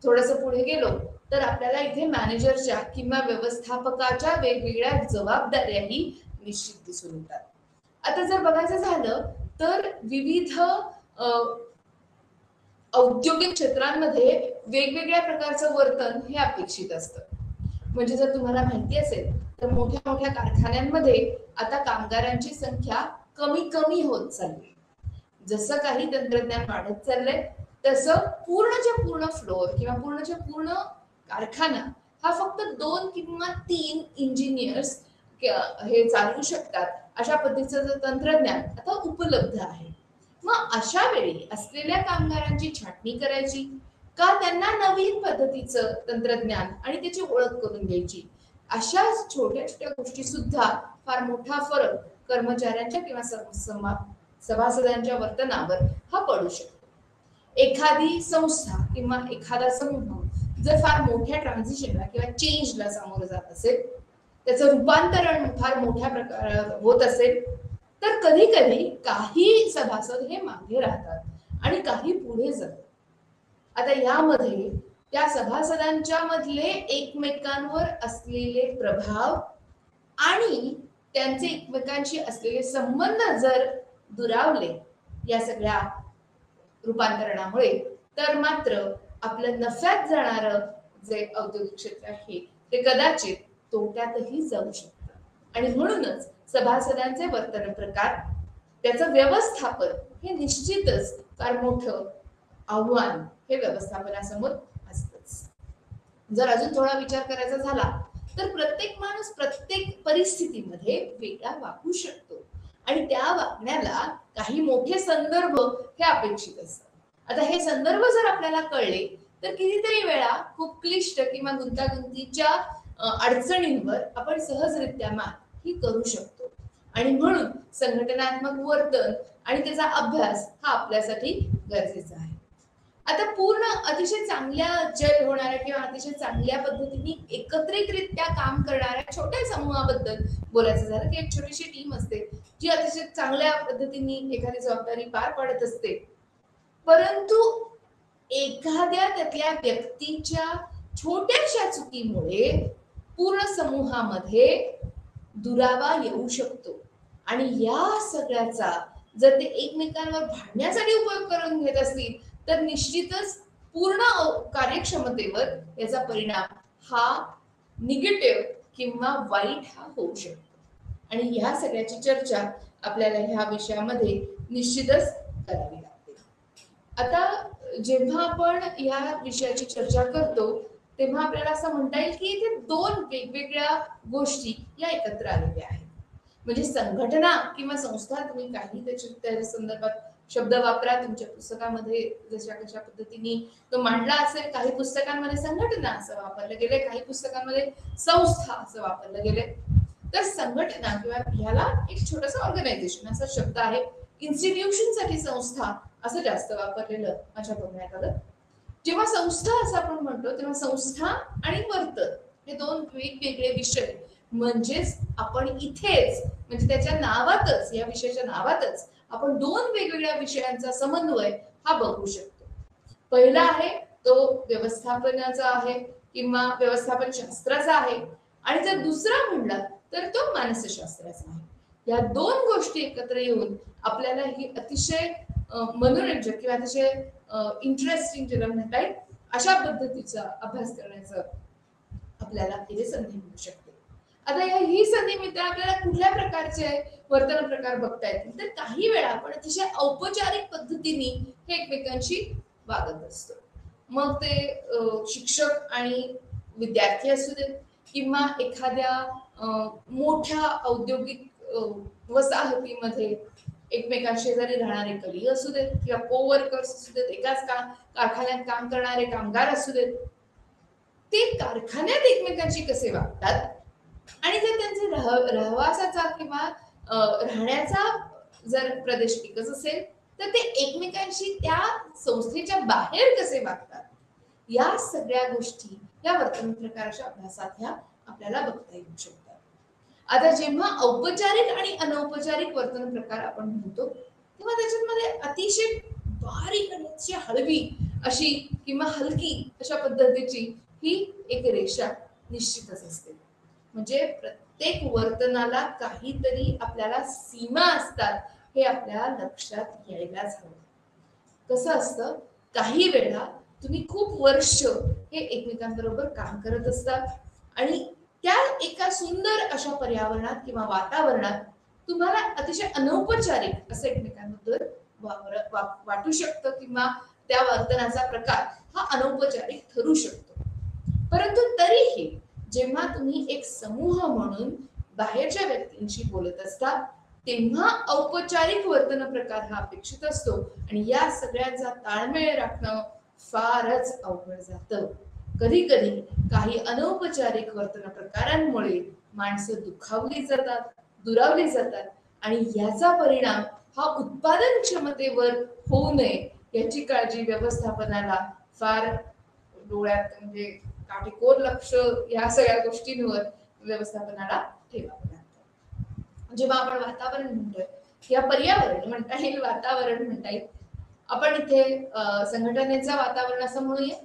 Speaker 1: थोडस पुढे गेलो तर आपल्याला इथे मॅनेजरच्या किंवा व्यवस्थापकाच्या वेगवेगळ्या जबाबदाऱ्याही निश्चित दिसून येतात. आता जर बघायचं झालं तर विविध औद्योगिक क्षेत्रांमध्ये वेगवेगळ्या प्रकारचं वर्तन हे अपेक्षित असतं. म्हणजे जर तुम्हाला माहिती असेल तर मोठ्या मोठ्या कारखान्यांमध्ये आता कामगारांची संख्या कमी कमी होत चालली. जसं काही तंत्रज्ञान वाढत चाललंय तसं पूर्ण फ्लोअर किंवा पूर्ण कारखाना हा फक्त 2 किंवा 3 इंजिनियर्स हे चालवू शकतात अशा पद्धतीचं तंत्रज्ञान आता उपलब्ध आहे. मग अशा वेळी असलेल्या कामगारांची छाटणी करायची का त्यांना नवीन पद्धतीचं तंत्रज्ञान आणि त्याची ओळख करून द्यायची, अशा छोट्या छोट्या गोष्टी सुद्धा फार मोठा फरक कर्मचाऱ्यांच्या किंवा सभासदांच्या वर्तनावर हा पडू शकतो. एखादी संस्था किंवा एखादा समूह जर फार मोठ्या ट्रान्झिशनला किंवा चेंजला सामोरं जात असेल, त्याचं रूपांतरण फार मोठ्या प्रकारात होत असेल तर कधी कधी काही सभासद हे मागे राहतात आणि काही पुढे जातात. आता यामध्ये त्या सभासदांच्या मधले एकमेकांवर असलेले प्रभाव आणि त्यांचे एकमेकांशी असलेले संबंध जर दुरावले या सगळ्या रूपांतरणामुळे तर मात्र आपलं नफ्यात जाणारं जे औद्योगिक क्षेत्र आहे ते कदाचित तोट्यातही जाऊ शकतं. आणि म्हणूनच सभासदांचे वर्तन प्रकार, त्याचं व्यवस्थापन हे निश्चितच फार मोठं आव्हान हे व्यवस्थापनासमोर असतंच. जर अजून थोडा विचार करायचा झाला तर प्रत्येक माणूस प्रत्येक परिस्थितीमध्ये वेगळा वागू शकतो आणि त्या वागण्याला काही मोठे संदर्भ हे अपेक्षित असतात. आता हे संदर्भ जर आपल्याला कळले तर कितीतरी वेळा खूप क्लिष्ट किंवा गुंतागुंतीच्या अडचणींवर आपण सहजरित्या मात ही करू शकतो. आणि म्हणून संघटनात्मक वर्तन आणि त्याचा अभ्यास हा आपल्यासाठी गरजेचा आहे. आता पूर्ण अतिशय चांगल्या जय होणाऱ्या किंवा अतिशय चांगल्या पद्धतीने एकत्रितरित्या काम करणाऱ्या छोट्या समूहाबद्दल बोलायचं झालं की एक छोटीशी टीम असते जी अतिशय चांगल्या पद्धतीने एखादी जबाबदारी पार पाडत असते, परंतु एखाद्या त्यातल्या व्यक्तीच्या छोट्याशा चुकीमुळे पूर्ण समूहामध्ये दुरावा येऊ शकतो. आणि या सगळ्याचा जर ते एकमेकांवर भांडण्यासाठी उपयोग करून घेत असतील तर निश्चितच पूर्ण कार्यक्षमतेवर याचा परिणाम हा निगेटिव्ह किंवा वाईट हा होऊ शकतो. आणि ह्या सगळ्याची चर्चा आपल्याला ह्या विषयामध्ये निश्चितच करावी लागते. आता जेव्हा आपण या विषयाची चर्चा करतो तेव्हा आपल्याला असं म्हणता येईल की इथे 2 वेगवेगळ्या गोष्टी या एकत्र आलेल्या आहेत. म्हणजे संघटना किंवा संस्था, तुम्ही काही त्याच्या संदर्भात शब्द वापरा तुमच्या पुस्तकामध्ये जशा कशा पद्धतीने तो मांडला असेल. काही पुस्तकांमध्ये संघटना असं वापरलं गेले, काही पुस्तकांमध्ये संस्था असं वापरलं गेले. तर संघटना किंवा ह्याला एक छोटस ऑर्गनायझेशन असा शब्द आहे. इन्स्टिट्यूशन साठी संस्था असं जास्त वापरलेलं माझ्या बघण्यात आलं. जेव्हा संस्था असं आपण म्हणतो तेव्हा संस्था आणि वर्तन हे 2 वेगवेगळे विषय, म्हणजेच आपण इथेच म्हणजे त्याच्या नावातच, या विषयाच्या नावातच आपण 2 वेगवेगळ्या विषयांचा समन्वय हा बघू शकतो. पहिला आहे तो व्यवस्थापनाचा आहे किंवा व्यवस्थापन शास्त्राचा आहे आणि जर दुसरा म्हणला तर तो मानसशास्त्राचा आहे. या दोन गोष्टी एकत्र येऊन आपल्याला ही अतिशय मनोरंजक किंवा अतिशय इंटरेस्टिंग ज्याला म्हणता येईल अशा पद्धतीचा अभ्यास करण्याचं आपल्याला इथे संधी मिळू शकते. आता ही संधी मिळते आपल्याला कुठल्या प्रकारचे वर्तन प्रकार बघता येतील, तर काही वेळा आपण अतिशय औपचारिक पद्धतीने हे एकमेकांशी वागत असतो. मग ते शिक्षक आणि विद्यार्थी असू देत किंवा एखाद्या मोठ्या औद्योगिक वसाहतीमध्ये एकमेकांशेजारी राहणारे कली असू देत किंवा कोवर्कर्स असू देत, एकाच कारखान्यात काम करणारे कामगार असू देत, ते कारखान्यात एकमेकांशी कसे वागतात आणि जर त्यांचे रहवासाचा किंवा राहण्याचा जर प्रदेश एकच असेल तर ते एकमेकांशी त्या संस्थेच्या बाहेर कसे वागतात, या सगळ्या गोष्टी या वर्तन प्रकाराच्या अभ्यासात ह्या आपल्याला बघता येऊ शकतात. आता जेव्हा औपचारिक आणि अनौपचारिक वर्तन प्रकार आपण म्हणतो तेव्हा त्याच्यामध्ये अतिशय बारीक आणि अतिशय हळवी अशी किंवा हलकी अशा पद्धतीची ही एक रेषा निश्चितच असते. म्हणजे प्रत्येक वर्तनाला काहीतरी आपल्याला सीमा असतात हे आपल्या लक्षात यायलाच हवं. कसं असतं, काही वेळा तुम्ही खूप वर्ष हे एकमेकांबरोबर काम करत असतात आणि त्या एका सुंदर अशा पर्यावरणात किंवा वातावरणात तुम्हाला अतिशय अनौपचारिक असं एकमेकांबद्दल वाटू शकतं किंवा त्या वर्तनाचा प्रकार हा अनौपचारिक ठरू शकतो. परंतु तरीही जेव्हा तुम्ही एक समूह म्हणून बाहेरच्या व्यक्तींशी बोलत असता तेव्हा औपचारिक वर्तन प्रकार हा अपेक्षित असतो आणि या सगळ्यांचा ताळमेळ राखणं फारच अवघड जातं. कधी कधी काही अनौपचारिक वर्तन प्रकारांमुळे माणसं दुखावली जातात, दुरावली जातात आणि याचा परिणाम हा उत्पादन क्षमतेवर होऊ नये याची काळजी व्यवस्थापनाला फार डोळ्यात म्हणजे काटेकोर लक्ष या सगळ्या गोष्टींवर व्यवस्थापनाला ठेवावं लागतं. जेव्हा आपण वातावरण म्हणतोय या पर्यावरण म्हणता येईल, वातावरण म्हणता येईल, आपण इथे संघटनेचं वातावरण असं म्हणूया,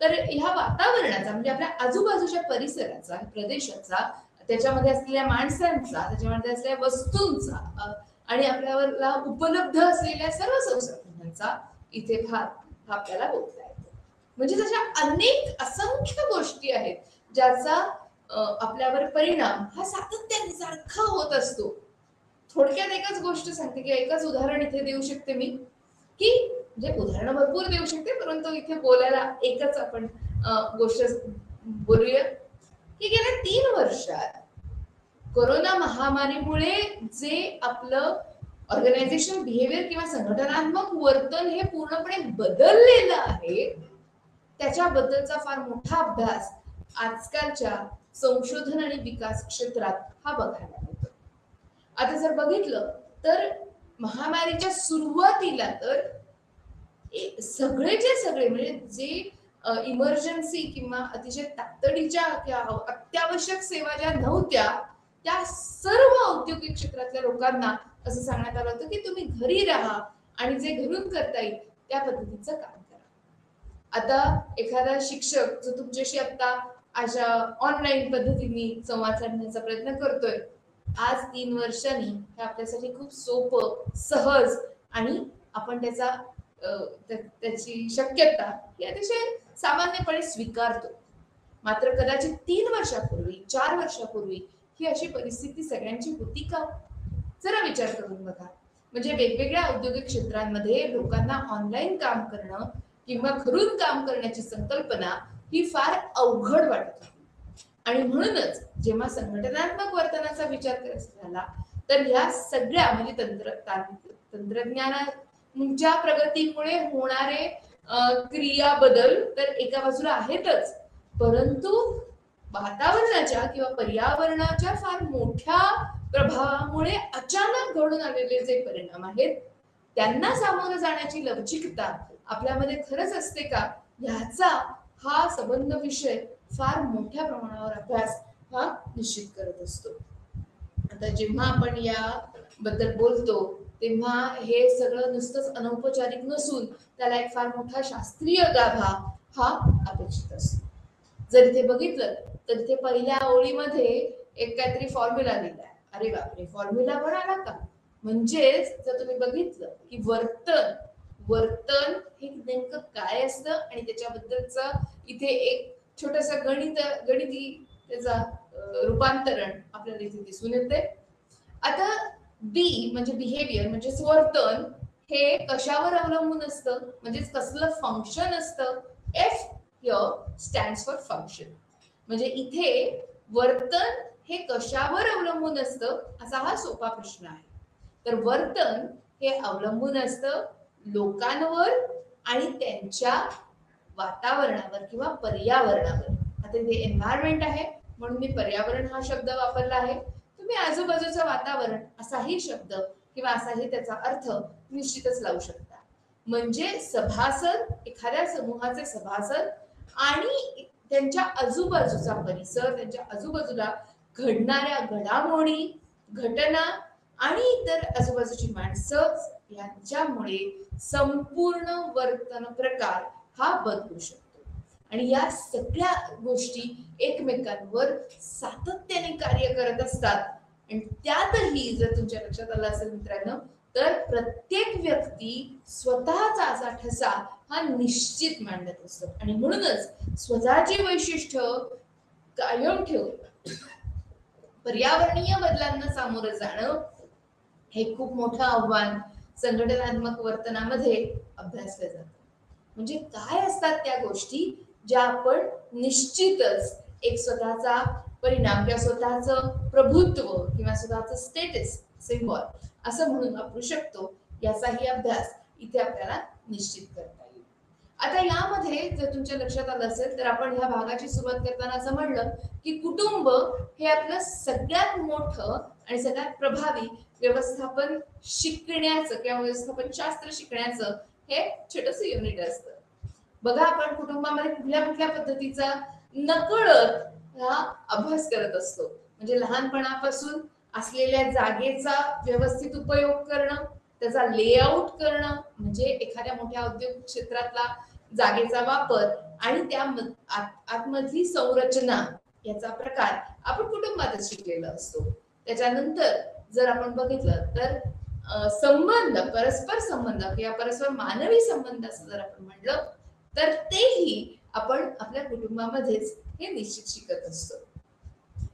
Speaker 1: तर ह्या वातावरणाचा म्हणजे आपल्या आजूबाजूच्या परिसराचा, प्रदेशाचा, त्याच्यामध्ये असलेल्या माणसांचा, त्याच्यामध्ये असलेल्या वस्तूंचा आणि आपल्याला उपलब्ध असलेल्या सर्व संसाधनांचा इथे भाग आपल्याला बोलता येतो. म्हणजे तशा अनेक असंख्य गोष्टी आहेत ज्याचा आपल्यावर परिणाम हा सातत्याने सारखा होत असतो. थोडक्यात एकच गोष्ट सांगते की एकच उदाहरण इथे देऊ शकते मी, की म्हणजे उदाहरण भरपूर देऊ शकते परंतु इथे बोलायला एकच आपण गोष्ट बोलूया की गेल्या 3 वर्षात कोरोना महामारीमुळे जे आपलं ऑर्गनायझेशन बिहेवियर किंवा संघटनात्मक वर्तन हे पूर्णपणे बदललेलं आहे त्याच्याबद्दलचा फार मोठा अभ्यास आजकालच्या संशोधन आणि विकास क्षेत्रात हा बघायला मिळतो. आता जर बघितलं तर महामारीच्या सुरुवातीला तर सगळेचे सगळे म्हणजे जे इमर्जन्सी किंवा अतिशय तातडीच्या किंवा अत्यावश्यक सेवा ज्या नव्हत्या त्या सर्व औद्योगिक क्षेत्रातल्या लोकांना असं सांगण्यात आलं होतं की तुम्ही घरी राहा आणि जे घरून करता येईल त्या पद्धतीचं काम करा. आता एखादा शिक्षक जो तुमच्याशी आता अशा ऑनलाईन पद्धतीने संवाद साधण्याचा प्रयत्न करतोय, आज 3 वर्षांनी हे आपल्यासाठी खूप सोपं, सहज आणि आपण त्याची शक्यता ही अतिशय सामान्यपणे स्वीकारतो. मात्र कदाचित 3 वर्षापूर्वी, 4 वर्षापूर्वी ही अशी परिस्थिती सगळ्यांची होती का? जरा विचार करून बघा. म्हणजे वेगवेगळ्या औद्योगिक क्षेत्रांमध्ये लोकांना ऑनलाईन काम करणं किंवा घरून काम करण्याची संकल्पना ही फार अवघड वाटत होती. आणि म्हणूनच जेव्हा संघटनात्मक वर्तनाचा विचार करायचा झाला तर ह्या सगळ्या म्हणजे तंत्रज्ञानाच्या प्रगतीमुळे होणारे क्रिया बदल तर एका बाजूला आहेतच, परंतु वातावरणाच्या किंवा पर्यावरणाच्या फार मोठ्या प्रभावामुळे अचानक घडून आलेले जे परिणाम आहेत त्यांना सामोरं जाण्याची लवचिकता आपल्यामध्ये खरंच असते का, ह्याचा हा संबंध विषय फार मोठ्या प्रमाणावर अभ्यास हा निश्चित करत असतो. आता जेव्हा आपण या बद्दल बोलतो तेव्हा हे सगळं नुसतंच अनौपचारिक नसून त्याला एक फार मोठा शास्त्रीय गाभा हा अपेक्षित असतो. जर इथे बघितलं तर इथे पहिल्या ओळीमध्ये एक काहीतरी फॉर्म्युला लिहिलाय. अरे बापरे, फॉर्म्युला पण आला का? म्हणजेच जर तुम्ही बघितलं की वर्तन वर्तन हे नेमकं काय असतं आणि त्याच्याबद्दलचा इथे एक छोटासा गणिती त्याचा रूपांतरण आपल्याला इथे दिसून येते. आता बी म्हणजे बिहेवियर म्हणजेच वर्तन हे कशावर अवलंबून असतं, म्हणजेच कसलं फंक्शन असतं. F here stands for function. म्हणजे इथे वर्तन हे कशावर अवलंबून असतं असा हा सोपा प्रश्न आहे. तर वर्तन हे अवलंबून असतं लोकांवर आणि त्यांच्या वातावरणावर किंवा पर्यावरणावर. आता इथे एन्व्हायरमेंट आहे म्हणून मी पर्यावरण हा शब्द वापरला आहे. तुम्ही आजूबाजूचं वातावरण असाही शब्द किंवा असाही त्याचा अर्थ निश्चितच लावू शकता. म्हणजे सभासद, एखाद्या समूहाचे सभासद आणि त्यांच्या आजूबाजूचा परिसर, त्यांच्या आजूबाजूला घडणाऱ्या घडामोडी, घटना आणि इतर आजूबाजूची माणसं यांच्यामुळे संपूर्ण वर्तन प्रकार हा बदलू शकतो. आणि या सगळ्या गोष्टी एकमेकांवर सातत्याने कार्य करत असतात. आणि त्यातही जर तुमच्या लक्षात आलं असेल मित्रांनो, तर प्रत्येक व्यक्ती स्वतःचा असा ठसा हा निश्चित मांडत असतो. आणि म्हणूनच स्वतःची वैशिष्ट्य कायम ठेवून पर्यावरणीय बदलांना सामोरं जाणं हे खूप मोठं आव्हान संघटनात्मक वर्तनामध्ये अभ्यासलं जातं. म्हणजे काय असतात त्या गोष्टी ज्या आपण निश्चितच एक स्वतःचा परिणाम किंवा स्वतःचं प्रभुत्व किंवा स्वतःचं स्टेटस सिम्बॉल असं म्हणून वापरू शकतो, याचाही अभ्यास इथे आपल्याला निश्चित करता येईल. आता यामध्ये जर तुमच्या लक्षात आलं असेल तर आपण ह्या भागाची सुरुवात करताना असं म्हणलं की कुटुंब हे आपलं सगळ्यात मोठं आणि सगळ्यात प्रभावी व्यवस्थापन शिकण्याचं किंवा व्यवस्थापन शास्त्र शिकण्याचं हे छोटंसं युनिट असतं. बघा, आपण कुटुंबामध्ये कुठल्या कुठल्या पद्धतीचा नकळत हा अभ्यास करत असतो. म्हणजे लहानपणापासून असलेल्या जागेचा व्यवस्थित उपयोग करणं, त्याचा लेआउट करणं, म्हणजे एखाद्या मोठ्या औद्योगिक क्षेत्रातला जागेचा वापर आणि त्या आतमधली संरचना याचा प्रकार आपण कुटुंबातच शिकलेला असतो. त्याच्यानंतर जर आपण बघितलं तर संबंध, परस्पर संबंध किंवा परस्पर मानवी संबंध असं जर आपण म्हणलं तर तेही आपण आपल्या कुटुंबामध्येच हे निश्चित शिकत असतो.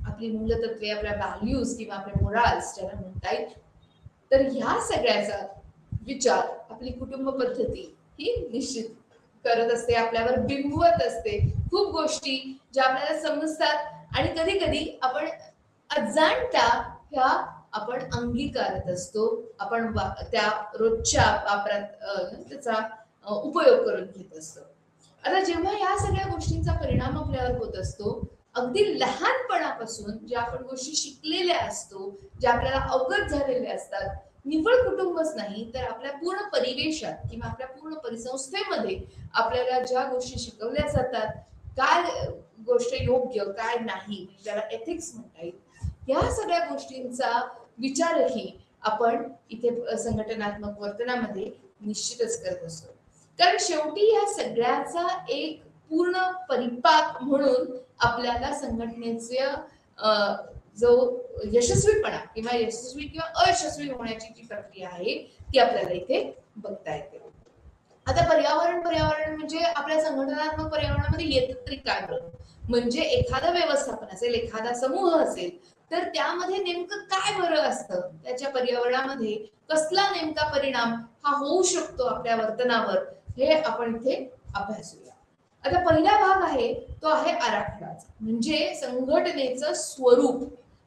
Speaker 1: आपली मूलतत्वे, आपल्या व्हॅल्यूज किंवा आपले मोराल्स ज्याला म्हणता येईल, तर ह्या सगळ्याचा विचार आपली कुटुंब पद्धती ही निश्चित करत असते, आपल्यावर बिंबवत असते. खूप गोष्टी ज्या आपल्याला समजतात आणि कधी कधी आपण अजाणता ह्या आपण अंगीकारत असतो, आपण त्या रोजच्या वापरात त्याचा उपयोग करून घेत असतो. आता जेव्हा या सगळ्या गोष्टींचा परिणाम आपल्यावर होत असतो, अगदी लहानपणापासून ज्या आपण गोष्टी शिकलेल्या असतो, ज्या आपल्याला अवगत झालेल्या असतात, निव्वळ कुटुंबच नाही तर आपल्या पूर्ण परिवेशात किंवा आपल्या पूर्ण परिसंस्थेमध्ये आपल्याला ज्या गोष्टी शिकवल्या जातात, काय गोष्ट योग्य काय नाही, ज्याला एथिक्स म्हणता येईल, या सगळ्या गोष्टींचा विचारही आपण इथे संघटनात्मक वर्तनामध्ये निश्चितच करत असतो. कारण शेवटी या सगळ्याचा एक पूर्ण परिपाक म्हणून आपल्याला संघटनेचे जो यशस्वीपणा किंवा यशस्वी किंवा अयशस्वी होण्याची जी प्रक्रिया आहे ती आपल्याला इथे बघता येते. आता पर्यावरण म्हणजे आपल्या संघटनात्मक पर्यावरणामध्ये येतं तरी काय बरं, म्हणजे एखादं व्यवस्थापन असेल, एखादा समूह असेल, तर त्यामध्ये नेमकं काय बरं असतं, त्याच्या पर्यावरणामध्ये कसला नेमका परिणाम हा होऊ शकतो आपल्या वर्तनावर, हे आपण इथे अभ्यासूया. आता पहिला भाग आहे तो आहे आराखडाचा, म्हणजे संघटनेचं स्वरूप,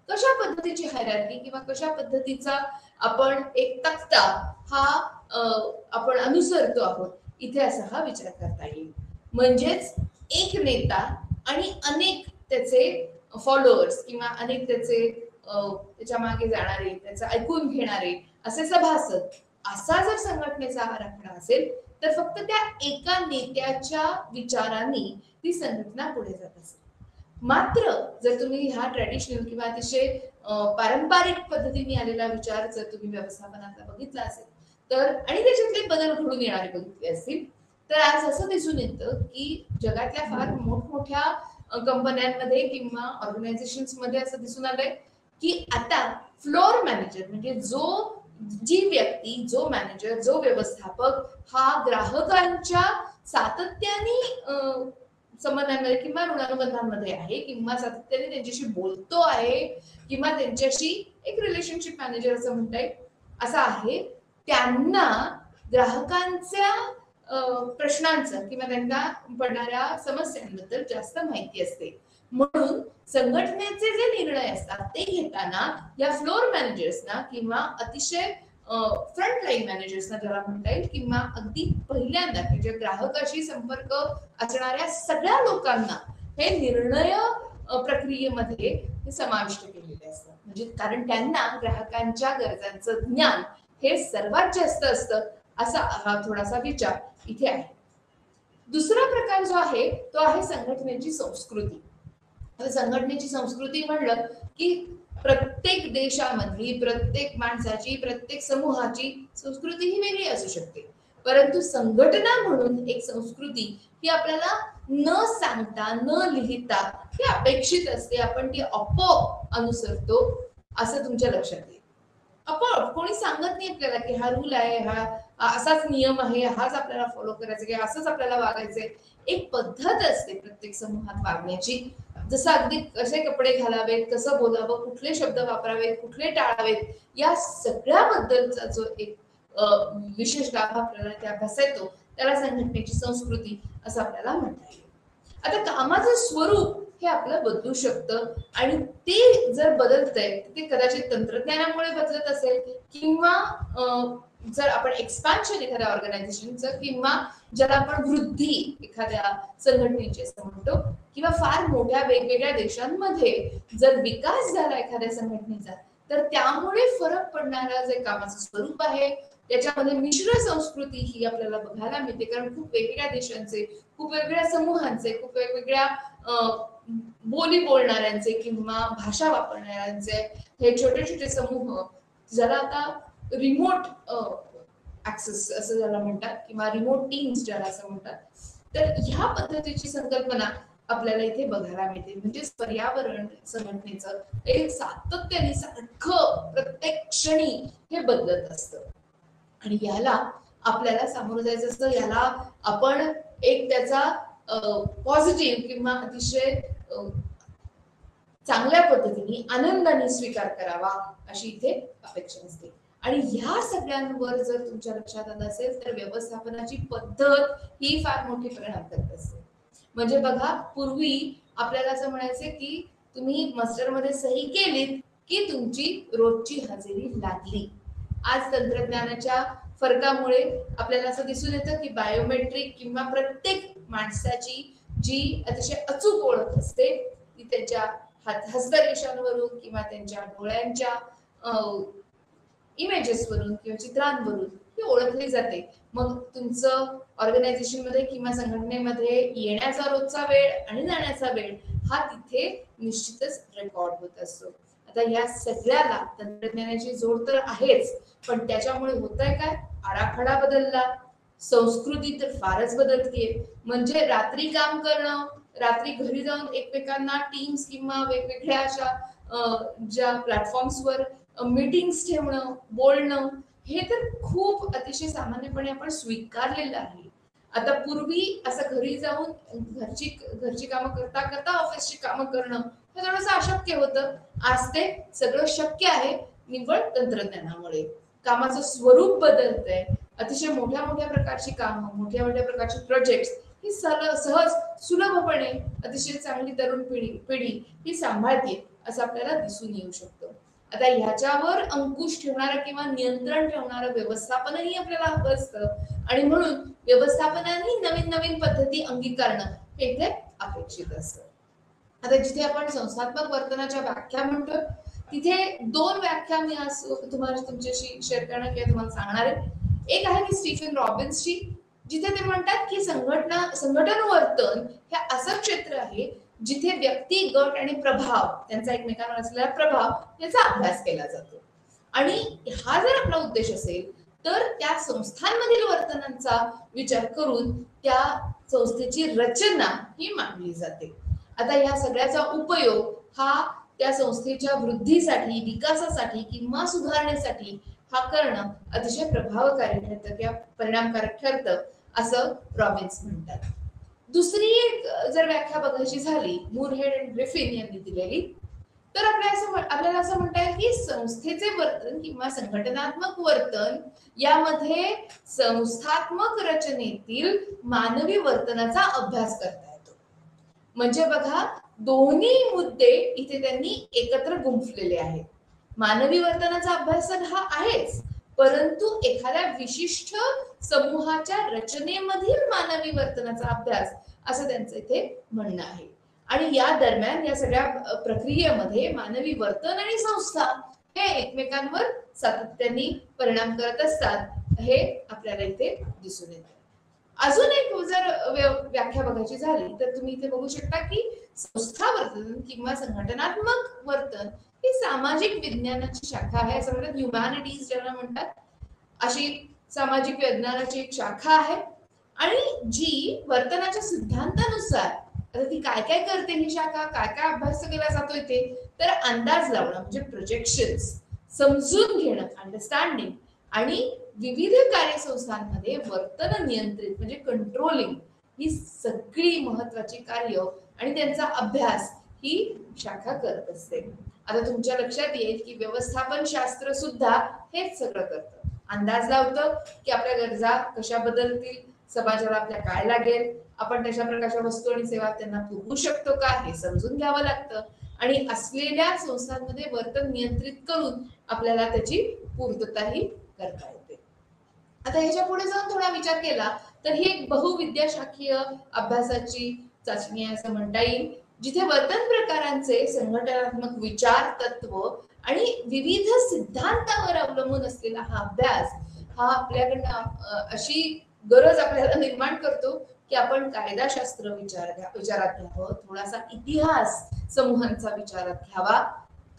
Speaker 1: कशा पद्धतीची हायरार्की किंवा कशा पद्धतीचा आपण एक तक्ता हा आपण अनुसरतो आहोत, इथे असा हा विचार करता येईल. म्हणजेच एक नेता आणि अनेक त्याचे फॉलोअर्स किंवा अनेक त्याचे त्याच्या मागे जाणारे, त्याचं ऐकून घेणारे असे सभासद, असा जर संघटनेचा आराखडा असेल तर फक्त त्या एका नेत्याच्या विचारांनी ती संघटना पुढे जात असेल. मात्र जर तुम्ही हा ट्रॅडिशनल किंवा अतिशय पारंपरिक पद्धतीने आलेला विचार जर तुम्ही व्यवस्थापनाचा बघितला असेल तर आणि त्याच्यातले बदल घडून येणारे बघितले असतील, तर आज असं दिसून येतं की जगातल्या फार मोठमोठ्या कंपन्यांमध्ये किंवा ऑर्गनायझेशन्स मध्ये असं दिसून आलंय की आता फ्लोर मॅनेजर म्हणजे जी व्यक्ती, जो मॅनेजर, जो व्यवस्थापक हा ग्राहकांच्या सातत्याने संबंधांमध्ये किंवा ऋणानुबंधांमध्ये आहे किंवा सातत्याने त्यांच्याशी बोलतो आहे किंवा त्यांच्याशी एक रिलेशनशिप मॅनेजर असं म्हणता येईल असा आहे, त्यांना ग्राहकांच्या प्रश्नांचं किंवा त्यांना पडणाऱ्या समस्यांबद्दल जास्त माहिती असते. म्हणून संघटनेचे जे निर्णय असतात ते घेताना या फ्लोर मॅनेजर्सना किंवा अतिशय फ्रंट लाईन मॅनेजर्सना ज्याला म्हणता येईल किंवा अगदी पहिल्यांदा जे ग्राहकाशी संपर्क असणाऱ्या सगळ्या लोकांना हे निर्णय प्रक्रियेमध्ये हे समाविष्ट केलेले असतात. म्हणजे कारण त्यांना ग्राहकांच्या गरजांचं ज्ञान हे सर्वात जास्त असतं असा हा थोडासा विचार इथे आहे. दुसरा प्रकार जो आहे तो आहे संघटनेची संस्कृती. संघटनेची संस्कृती म्हणलं की प्रत्येक देशामधली, प्रत्येक माणसाची, प्रत्येक समूहाची संस्कृती ही वेगळी असू शकते. परंतु संघटना म्हणून एक संस्कृती ही आपल्याला न सांगता न लिहिता ही अपेक्षित असते. आपण ती आपोआप अनुसरतो असं तुमच्या लक्षात येईल. आपोआप कोणी सांगत नाही आपल्याला की हा रूल आहे, हा असाच नियम आहे, हाच आपल्याला फॉलो करायचा की असंच आपल्याला वागायचंय. एक पद्धत असते प्रत्येक समूहात वागण्याची. जसं अगदी कसे कपडे घालावेत, कसं बोलावं, कुठले शब्द वापरावेत, कुठले टाळावेत, या सगळ्याबद्दलचा जो एक विशेष लाभ आपल्याला त्या अभ्यास येतो त्याला संघटनेची संस्कृती असं आपल्याला म्हणता येईल. आता कामाचं स्वरूप हे आपलं बदलू शकतं आणि ते जर बदलतंय ते कदाचित तंत्रज्ञानामुळे बदलत असेल किंवा जर आपण एक्सपान्शन एखाद्या ऑर्गनायझेशनचं किंवा ज्याला आपण वृद्धी एखाद्या संघटनेची असं म्हणतो किंवा फार मोठ्या वेगवेगळ्या देशांमध्ये जर विकास झाला एखाद्या संघटनेचा तर त्यामुळे फरक पडणारा जे कामाचं स्वरूप आहे त्याच्यामध्ये मिश्र संस्कृती ही आपल्याला बघायला मिळते. कारण खूप वेगवेगळ्या देशांचे, खूप वेगवेगळ्या समूहांचे, खूप वेगवेगळ्या बोली बोलणाऱ्यांचे किंवा भाषा वापरणाऱ्यांचे हे छोटे छोटे समूह ज्याला आता रिमोट ऍक्सेस असं ज्याला म्हणतात किंवा रिमोट टीम्स ज्याला असं म्हणतात, तर ह्या पद्धतीची संकल्पना आपल्याला इथे बघायला मिळते. म्हणजे पर्यावरण संघटनेचं एक सातत्याने सारखं प्रत्येक क्षणी हे बदलत असतं आणि याला आपल्याला सामोरं जायचं असतं. याला आपण एक त्याचा पॉझिटिव्ह किंवा अतिशय चांगल्या पद्धतीने आनंदाने स्वीकार करावा अशी इथे अपेक्षा असते. आणि ह्या सगळ्यांवर जर तुमच्या लक्षात आलं असेल तर व्यवस्थापनाची पद्धत ही फार मोठी परिणाम करत असते. म्हणजे बघा, पूर्वी आपल्याला असं म्हणायचं की तुम्ही मास्टरमध्ये सही केलीत की तुमची रोजची हजेरी लागली. आज तंत्रज्ञानाच्या फरकामुळे आपल्याला असं दिसून येतं की बायोमेट्रिक किंवा प्रत्येक माणसाची जी अतिशय अचूक ओळख असते ती त्याच्या हस्तरेषांवरून किंवा त्यांच्या डोळ्यांच्या इमेजेसवरून किंवा चित्रांवरून ती ओळखली जाते. मग तुमचं ऑर्गनायझेशन मध्ये किंवा संघटनेमध्ये येण्याचा रोजचा वेळ आणि जाण्याचा वेळ हा तिथे निश्चितच रेकॉर्ड होत असतो. आता या सगळ्याला तंत्रज्ञानाची जोड तर आहेच, पण त्याच्यामुळे होतंय काय, आराखडा बदलला, संस्कृती तर फारच बदलतीये. म्हणजे रात्री काम करणं, रात्री घरी जाऊन एकमेकांना टीम्स किंवा वेगवेगळ्या अशा ज्या प्लॅटफॉर्म्सवर मीटिंग्स ठेवणं, बोलणं, हे तर खूप अतिशय सामान्यपणे आपण स्वीकारलेलं आहे. आता पूर्वी असं घरी जाऊन घरची कामं करता करता ऑफिसची कामं करणं हे थोडंसं अशक्य होतं. आज ते सगळं शक्य आहे निव्वळ तंत्रज्ञानामुळे. कामाचं स्वरूप बदलतंय. अतिशय मोठ्या मोठ्या प्रकारची कामं, मोठ्या मोठ्या प्रकारचे प्रोजेक्ट ही सहज सुलभपणे अतिशय चांगली तरुण पिढी ही सांभाळते असं आपल्याला दिसून येऊ शकतं. आता ह्याच्यावर अंकुश ठेवणारं किंवा नियंत्रण ठेवणारं व्यवस्थापनही आपल्याला हवं असतं आणि म्हणून व्यवस्थापनाने नवीन नवीन पद्धती अंगीकारणं हे इथे अपेक्षित असतं. आता जिथे आपण संस्थात्मक वर्तनाच्या व्याख्या म्हणतो तिथे 2 व्याख्या मी आज तुम्हाला तुमच्याशी शेअर करणं किंवा तुम्हाला सांगणार आहे. एक आहे की स्टीफन रॉबिन्सची, जिथे ते म्हणतात की संघटन वर्तन हे असं क्षेत्र आहे जिथे व्यक्ती, गट आणि प्रभाव त्यांचा एकमेकांवर असलेला प्रभाव याचा अभ्यास केला जातो. आणि हा जर आपला उद्देश असेल तर त्या संस्थांमधील वर्तनांचा विचार करून त्या संस्थेची रचना ही मांडली जाते. आता या सगळ्याचा उपयोग हा त्या संस्थेच्या वृद्धीसाठी, विकासासाठी किंवा सुधारणेसाठी हा करणं अतिशय प्रभावकारी ठरतं किंवा परिणामकारक ठरतं असं रॉबिन्स म्हणतात. दुसरी एक जर व्याख्या बघायची झाली मूरहेड आणि ग्रिफिन यांनी दिलेली, तर आपल्याला असं म्हणता येईल की संस्थेचे वर्तन किंवा संघटनात्मक वर्तन यामध्ये संस्थात्मक रचनेतील मानवी वर्तनाचा अभ्यास करता येतो. म्हणजे बघा, दोन्ही मुद्दे इथे त्यांनी एकत्र गुंफलेले आहेत. मानवी वर्तनाचा अभ्यास तर हा आहेच, परंतु एखाद्या विशिष्ट समूहाच्या रचनेमधील मानवी वर्तनाचा अभ्यास असं त्यांचं इथे म्हणणं आहे. आणि या दरम्यान या सगळ्या प्रक्रियेमध्ये मानवी वर्तन आणि संस्था हे एकमेकांवर सातत्याने परिणाम करत असतात, हे आपल्याला इथे दिसून येतं. अजून एक जर व्याख्या बघायची झाली तर तुम्ही इथे बघू शकता की संस्था वर्तन किंवा संघटनात्मक वर्तन ही सामाजिक विज्ञानाची शाखा आहे, असं म्हणतात. ह्युमॅनिटीज ज्याला म्हणतात, अशी सामाजिक विज्ञानाची एक शाखा आहे आणि जी वर्तनाच्या सिद्धांतानुसार, आता ती काय काय करते ही शाखा, काय काय अभ्यास केला जातो इथे, तर अंदाज लावणं म्हणजे प्रोजेक्शन्स, समजून घेणं अंडरस्टँडिंग, आणि विविध कार्यसंस्थांमध्ये वर्तन नियंत्रित म्हणजे कंट्रोलिंग ही सगळी महत्वाची कार्य आणि त्यांचा अभ्यास ही शाखा करत असते. आता तुमच्या लक्षात येईल की व्यवस्थापन शास्त्र सुद्धा हेच सगळं करतं. अंदाज लावतं की आपल्या गरजा कशा बदलतील, समाजाला आपल्या काय लागेल, आपण तशा प्रकारच्या वस्तू आणि सेवा त्यांना पुरवू शकतो का हे समजून घ्यावं लागतं, आणि असलेल्या संस्थांमध्ये वर्तन नियंत्रित करून आपल्याला त्याची पूर्तताही करता येते. आता ह्याच्या पुढे जाऊन थोडा विचार केला तर ही एक बहुविद्याशाखीय अभ्यासाची चाचणी आहे असं म्हणता येईल, जिथे वर्तन प्रकारांचे संघटनात्मक विचार तत्व आणि विविध सिद्धांतावर अवलंबून असलेला हा अभ्यास हा आपल्याकडनं अशी गरज आपल्याला निर्माण करतो की आपण कायदाशास्त्र विचारात घ्यावं, थोडासा इतिहास समूहांचा विचारात घ्यावा.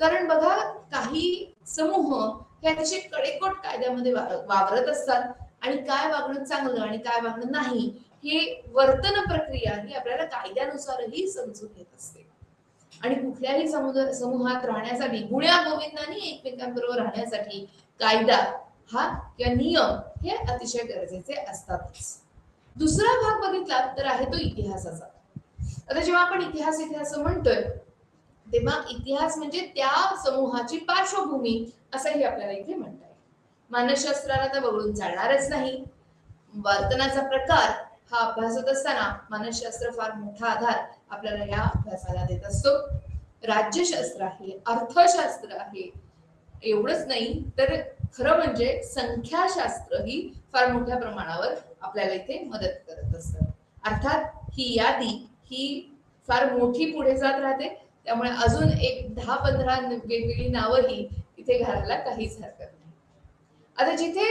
Speaker 1: कारण बघा, काही समूह हे अतिशय कडेकोट कायद्यामध्ये वावरत असतात आणि काय वागणं चांगलं आणि काय वागणं नाही हे वर्तन प्रक्रिया ही आपल्याला कायद्यानुसारही समजून येत असते. आणि कुठल्याही समूहात राहण्यासाठी, गुण्या गोविंदाने एकमेकांबरोबर राहण्यासाठी कायदा हा किंवा नियम हे अतिशय गरजेचे असतातच. दुसरा भाग बघितला तर आहे तो इतिहासाचा. आता जेव्हा आपण इतिहास म्हणतोय तेव्हा इतिहास म्हणजे त्या समूहाची पार्श्वभूमी असंही आपल्याला इथे म्हणता येईल. मानसशास्त्राला तर वगळून चालणारच नाही. वर्तनाचा प्रकार हा अभ्यासत असताना मानसशास्त्र फार मोठा आधार आपल्याला या अभ्यासाला देत असतो. राज्यशास्त्र आहे, अर्थशास्त्र आहे, एवढंच नाही तर खरं म्हणजे संख्याशास्त्र ही फार मोठ्या प्रमाणावर आपल्याला इथे मदत करत असतं. अर्थात ही यादी ही फार मोठी पुढे जात राहते, त्यामुळे अजून एक 10-15 वेगवेगळी नावंही इथे घालायला काहीच हरकत नाही. आता जिथे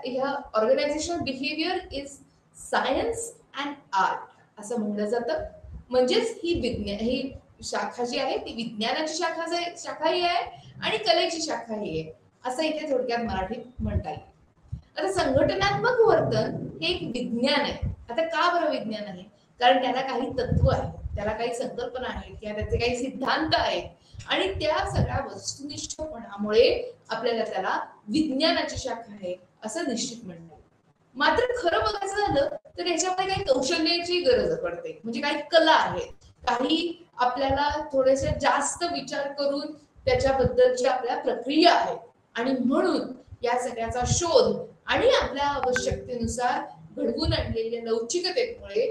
Speaker 1: ह्या organisational behaviour is science and art असं म्हणलं जातं, म्हणजेच ही शाखा जी आहे ती विज्ञानाची शाखाही आहे आणि कलेची शाखाही आहे असं इथे थोडक्यात मराठीत म्हणता येईल. आता संघटनात्मक वर्तन हे एक विज्ञान आहे. आता का बरं विज्ञान आहे? कारण त्याला काही तत्व आहेत, त्याला काही संकल्पना आहेत किंवा त्याचे काही सिद्धांत आहेत आणि त्या सगळ्या वस्तुनिष्ठपणामुळे आपल्याला त्याला विज्ञानाची शाखा आहे असं निश्चित म्हणता येईल. मात्र खरं बघायचं झालं तर याच्यामध्ये काही कौशल्याची गरज पडते, म्हणजे काही कला आहेत, काही आपल्याला थोडेसे जास्त विचार करून त्याच्याबद्दलच्या आपल्या प्रक्रिया आहेत आणि म्हणून या सगळ्याचा शोध आणि आपल्या आवश्यकतेनुसार घडवून आणलेल्या लवचिकतेमुळे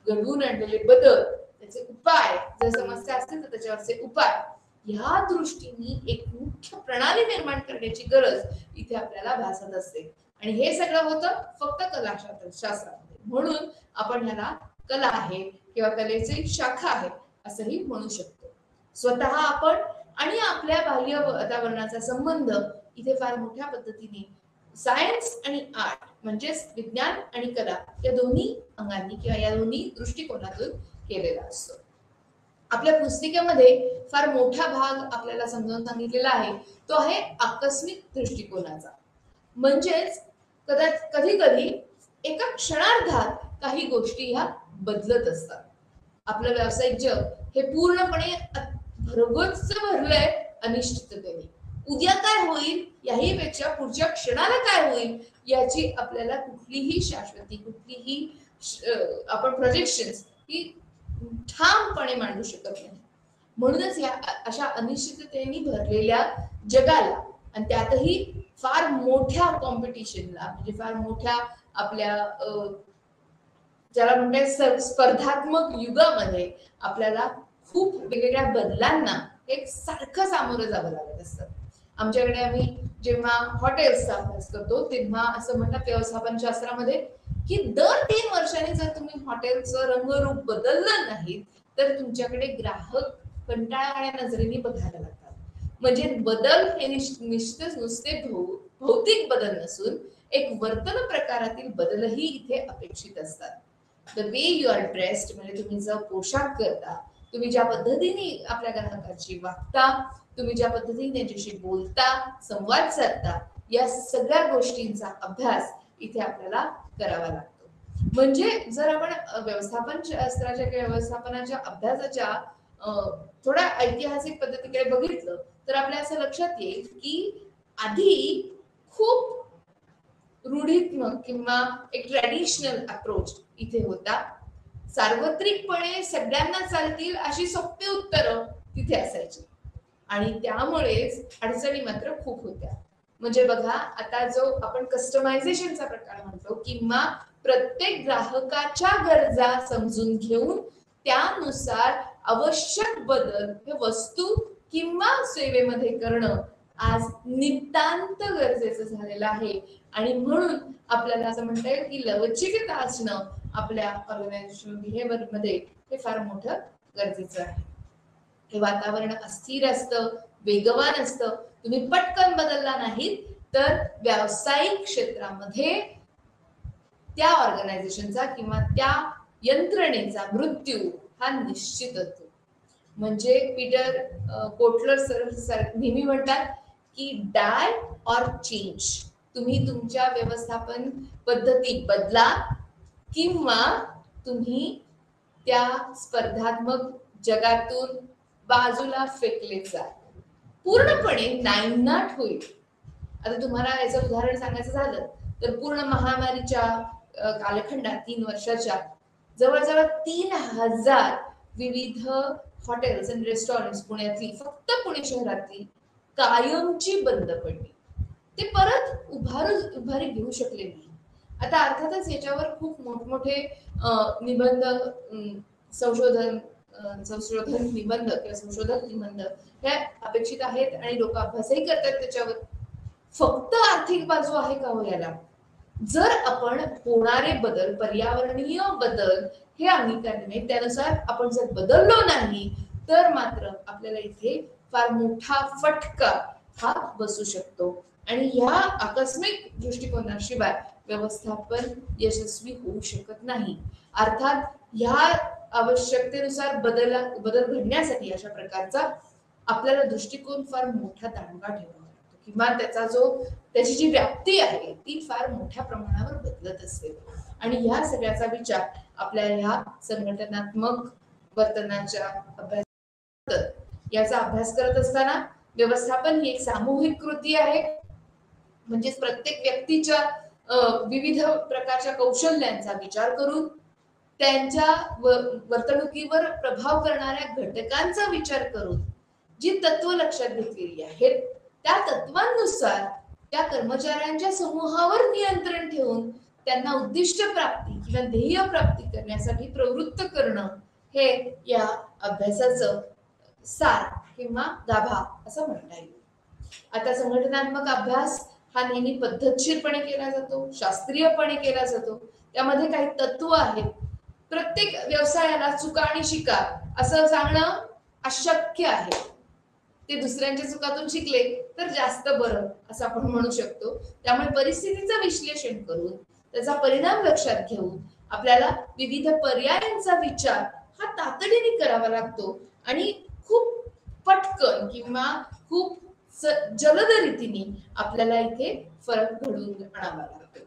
Speaker 1: घडवून आणलेले बदल, त्याचे उपाय, जर समस्या असतील तर त्याच्यावरचे उपाय, ह्या दृष्टीने एक मुख्य प्रणाली निर्माण करण्याची गरज इथे आपल्याला भासत असते. आणि हे सगळं होतं फक्त कलाशास्त्रामध्ये, म्हणून आपण ह्याला कला आहे किंवा कलेची शाखा आहे असंही म्हणू शकतो. स्वतः आपण आणि आपल्या बाह्य वातावरणाचा संबंध इथे फार मोठ्या पद्धतीने सायन्स आणि आर्ट म्हणजेच विज्ञान आणि कला या दोन्ही अंगांनी किंवा या दोन्ही दृष्टिकोनातून केलेला असतो. आपल्या पुस्तिकेमध्ये फार मोठा भाग आपल्याला समजावून सांगितलेला आहे तो आहे आकस्मिक दृष्टिकोनाचा. म्हणजेच कधी कधी एका क्षणार्धात काही गोष्टी ह्या बदलत असतात. आपलं व्यावसायिक जग हे पूर्णपणे भरगोच भरलंय अनिश्चिततेने. उद्या काय होईल याही पेक्षा पुढच्या क्षणाला काय होईल याची आपल्याला कुठलीही शाश्वती, कुठलीही आपण प्रोजेक्शन्स ही ठामपणे मांडू शकत नाही. म्हणूनच या अशा अनिश्चिततेने भरलेल्या जगाला आणि त्यातही फार मोठ्या कॉम्पिटिशनला, म्हणजे फार मोठ्या आपल्या ज्याला म्हणते स्पर्धात्मक युगामध्ये आपल्याला खूप वेगवेगळ्या बदलांना एक सारखं सामोरं जावं लागत असतं. आमच्याकडे आम्ही जेव्हा हॉटेल्सचा अभ्यास करतो तेव्हा असं म्हणतात व्यवस्थापन शास्त्रामध्ये की दर 3 वर्षांनी जर तुम्ही हॉटेलचं रंगरूप बदललं नाही तर तुमच्याकडे ग्राहक कंटाळवाण्या नजरेने बघायला लागतात. म्हणजे बदल हे निश्चितच नुसते भौतिक बदल नसून एक वर्तन प्रकारातील बदलही इथे अपेक्षित असतात. The way you are dressed, म्हणजे तुम्ही जो पोशाख करता, तुम्ही ज्या पद्धतीने आपल्या ग्राहकांशी वागता, तुम्ही ज्या पद्धतीने त्यांच्याशी बोलता, संवाद साधता, या सगळ्या गोष्टींचा अभ्यास इथे आपल्याला करावा लागतो. म्हणजे जर आपण व्यवस्थापन शास्त्राच्या किंवा व्यवस्थापनाच्या अभ्यासाच्या थोड्या ऐतिहासिक पद्धतीकडे बघितलं तर आपल्या असं लक्षात येईल की आधी खूप रूढित्मक किंवा एक ट्रॅडिशनल अप्रोच इथे होता. सार्वत्रिकपणे सगळ्यांना चालतील अशी सोपी उत्तरं तिथे असायची आणि त्यामुळेच अडचणी मात्र खूप होत्या. म्हणजे बघा, आता जो आपण कस्टमायझेशनचा प्रकार म्हणतो किंवा प्रत्येक ग्राहकाच्या गरजा समजून घेऊन त्यानुसार आवश्यक बदल हे वस्तू किंवा सेवेमध्ये करणं आज नितांत गरजेचं झालेलं आहे. आणि म्हणून आपल्याला असं म्हणता येईल की लवचिकता असणं आपल्या ऑर्गनायझेशनल बिहेवियर मध्ये हे फार मोठं गरजेचं आहे. हे वातावरण अस्थिर असतं, वेगवान असतं. तुम्ही पटकन बदलला नाहीत तर व्यावसायिक क्षेत्रामध्ये त्या ऑर्गनायझेशनचा किंवा त्या यंत्रणेचा मृत्यू हा निश्चित होतो. म्हणजे पीटर कोटलर सर नेहमी म्हणतात की डाय ऑर चेंज. तुम्ही तुमच्या व्यवस्थापन पद्धती बदला किंवा तुम्ही त्या स्पर्धात्मक जगातून बाजूला फेकले जा, पूर्णपणे नायनाट होईल. आता तुम्हाला याचं उदाहरण सांगायचं झालं तर पूर्ण महामारीच्या कालखंडात 3 वर्षाच्या जवळजवळ 3000 विविध हॉटेल्स आणि रेस्टॉरंट्स पुण्यातली, फक्त पुणे शहरातली कायमची बंद पडली. ते परत उभारी घेऊ शकले नाही. आता अर्थातच याच्यावर खूप मोठमोठे निबंध, संशोधन निबंध किंवा संशोधक निबंध हे अपेक्षित आहेत आणि लोक अभ्यासही करतात त्याच्यावर. फक्त आर्थिक बाजू आहे का हो याला? जर आपण होणारे बदल, पर्यावरणीय बदल हे अंगीकारले नाही, त्यानुसार आपण जर बदललो नाही तर मात्र आपल्याला इथे फार मोठा फटका हा बसू शकतो. आणि ह्या आकस्मिक दृष्टिकोनाशिवाय व्यवस्थापन यशस्वी होऊ शकत नाही. अर्थात ह्या आवश्यकतेनुसार बदल घडण्यासाठी अशा प्रकारचा आपल्याला दृष्टिकोन फार मोठा दांडगा ठेवावा लागतो किंवा त्याची जी व्याप्ती आहे ती फार मोठ्या प्रमाणावर बदलत असते. आणि ह्या सगळ्याचा विचार आपल्या ह्या संघटनात्मक वर्तनाच्या याचा अभ्यास करत असताना व्यवस्थापन ही एक सामूहिक कृती आहे. म्हणजेच प्रत्येक व्यक्तीच्या विविध प्रकारच्या कौशल्यांचा विचार करून त्यांच्या वर्तणुकीवर प्रभाव करणाऱ्या घटकांचा विचार करून जी तत्व लक्षात घेतलेली आहेत त्या तत्वांनुसार त्या कर्मचाऱ्यांच्या समूहावर नियंत्रण ठेवून त्यांना उद्दिष्ट प्राप्ती किंवा ध्येय प्राप्ती करण्यासाठी प्रवृत्त करणं हे या अभ्यासाचं सार किंवा गाभा असं म्हणता येईल. आता संघटनात्मक अभ्यास हा नेहमी पद्धतशीरपणे केला जातो, शास्त्रीयपणे केला जातो. त्यामध्ये काही तत्व आहेत. प्रत्येक व्यवसायाला चुका आणि शिका असं सांगणं अशक्य आहे. ते दुसऱ्यांच्या चुकातून शिकले तर जास्त बरं असं आपण म्हणू शकतो. त्यामुळे परिस्थितीचं विश्लेषण करून त्याचा परिणाम लक्षात घेऊन आपल्याला विविध पर्यायांचा विचार हा तातडीने करावा लागतो आणि खूप पटकन किंवा खूप जलद रीतीने आपल्याला इथे फरक घडवून आणावा लागतो.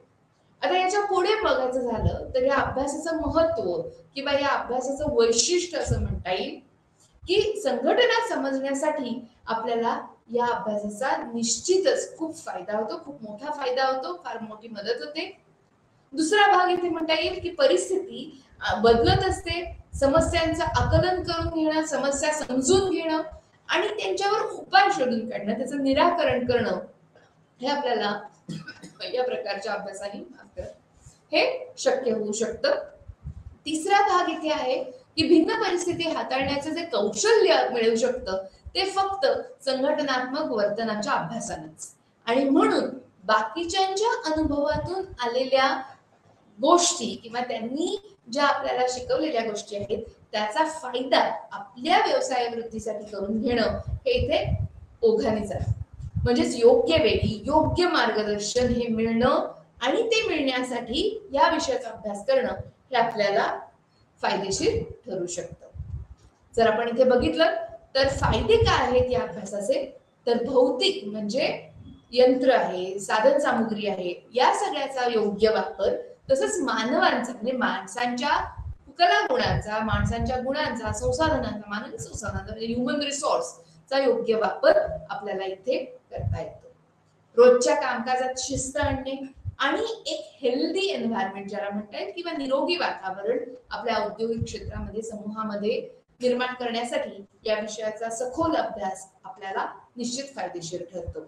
Speaker 1: आता याच्या पुढे बघायचं झालं तर या अभ्यासाचं महत्व किंवा या अभ्यासाचं वैशिष्ट्य असं म्हणता येईल की संघटना समजण्यासाठी आपल्याला या अभ्यासाचा निश्चितच खूप फायदा होतो, खूप मोठा फायदा होतो, फार मोठी मदत होते. दुसरा भाग इथे म्हणता येईल की परिस्थिती बदलत असते, समस्यांचं आकलन करून घेणं, समस्या समजून घेणं आणि त्यांच्यावर उपाय शोधून काढणं, त्याचं निराकरण करणं, हे आपल्याला या प्रकारच्या अभ्यासाने हे शक्य होऊ शकतं. तिसरा भाग इथे आहे की भिन्न परिस्थिती हाताळण्याचं जे कौशल्य मिळू शकतं ते फक्त संघटनात्मक वर्तनाच्या अभ्यासानेच. आणि म्हणून बाकीच्यांच्या अनुभवातून आलेल्या गोष्टी किंवा त्यांनी ज्या आपल्याला शिकवलेल्या गोष्टी आहेत त्याचा फायदा आपल्या व्यवसाय वृद्धीसाठी करून घेणं हे इथे ओघाने जातं. म्हणजेच योग्य वेळी योग्य मार्गदर्शन हे मिळणं आणि ते मिळण्यासाठी या विषयाचा अभ्यास करणं हे आपल्याला फायदेशीर ठरू शकतं. जर आपण इथे बघितलं तर फायदे काय आहेत या अभ्यासाचे, तर भौतिक म्हणजे यंत्र आहे, साधन सामुग्री आहे, या सगळ्याचा योग्य वापर, तसंच मानवांचा म्हणजे माणसांच्या कला गुणांचा, माणसांच्या गुणांचा, संसाधनांचा, मानवी संसाधनांचा म्हणजे ह्युमन रिसोर्सचा योग्य वापर आपल्याला इथे करता येतो. रोजच्या कामकाजात शिस्त आणणे आणि एक हेल्दी एन्व्हायरमेंट ज्याला म्हणता येईल किंवा निरोगी वातावरण आपल्या औद्योगिक क्षेत्रामध्ये, समूहामध्ये निर्माण करण्यासाठी या विषयाचा सखोल अभ्यास आपल्याला निश्चित फायदेशीर ठरतो.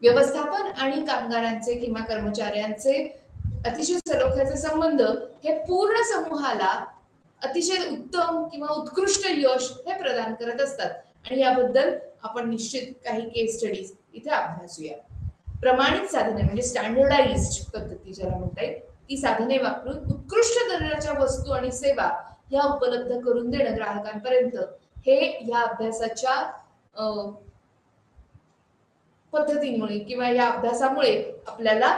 Speaker 1: व्यवस्थापन आणि कामगारांचे किंवा कर्मचाऱ्यांचे अतिशय सलोख्याचे संबंध हे पूर्ण समूहाला अतिशय उत्तम किंवा उत्कृष्ट यश हे प्रदान करत असतात आणि याबद्दल आपण निश्चित काही केस स्टडीज इथे अभ्यासूया. प्रमाणित साधने म्हणजे स्टँडर्डाइज्ड पद्धती ज्याला म्हणता येईल, ती साधने वापरून उत्कृष्ट दर्जाच्या वस्तू आणि सेवा या उपलब्ध करून देणं ग्राहकांपर्यंत हे या अभ्यासाच्या पद्धतीमुळे किंवा या अभ्यासामुळे आपल्याला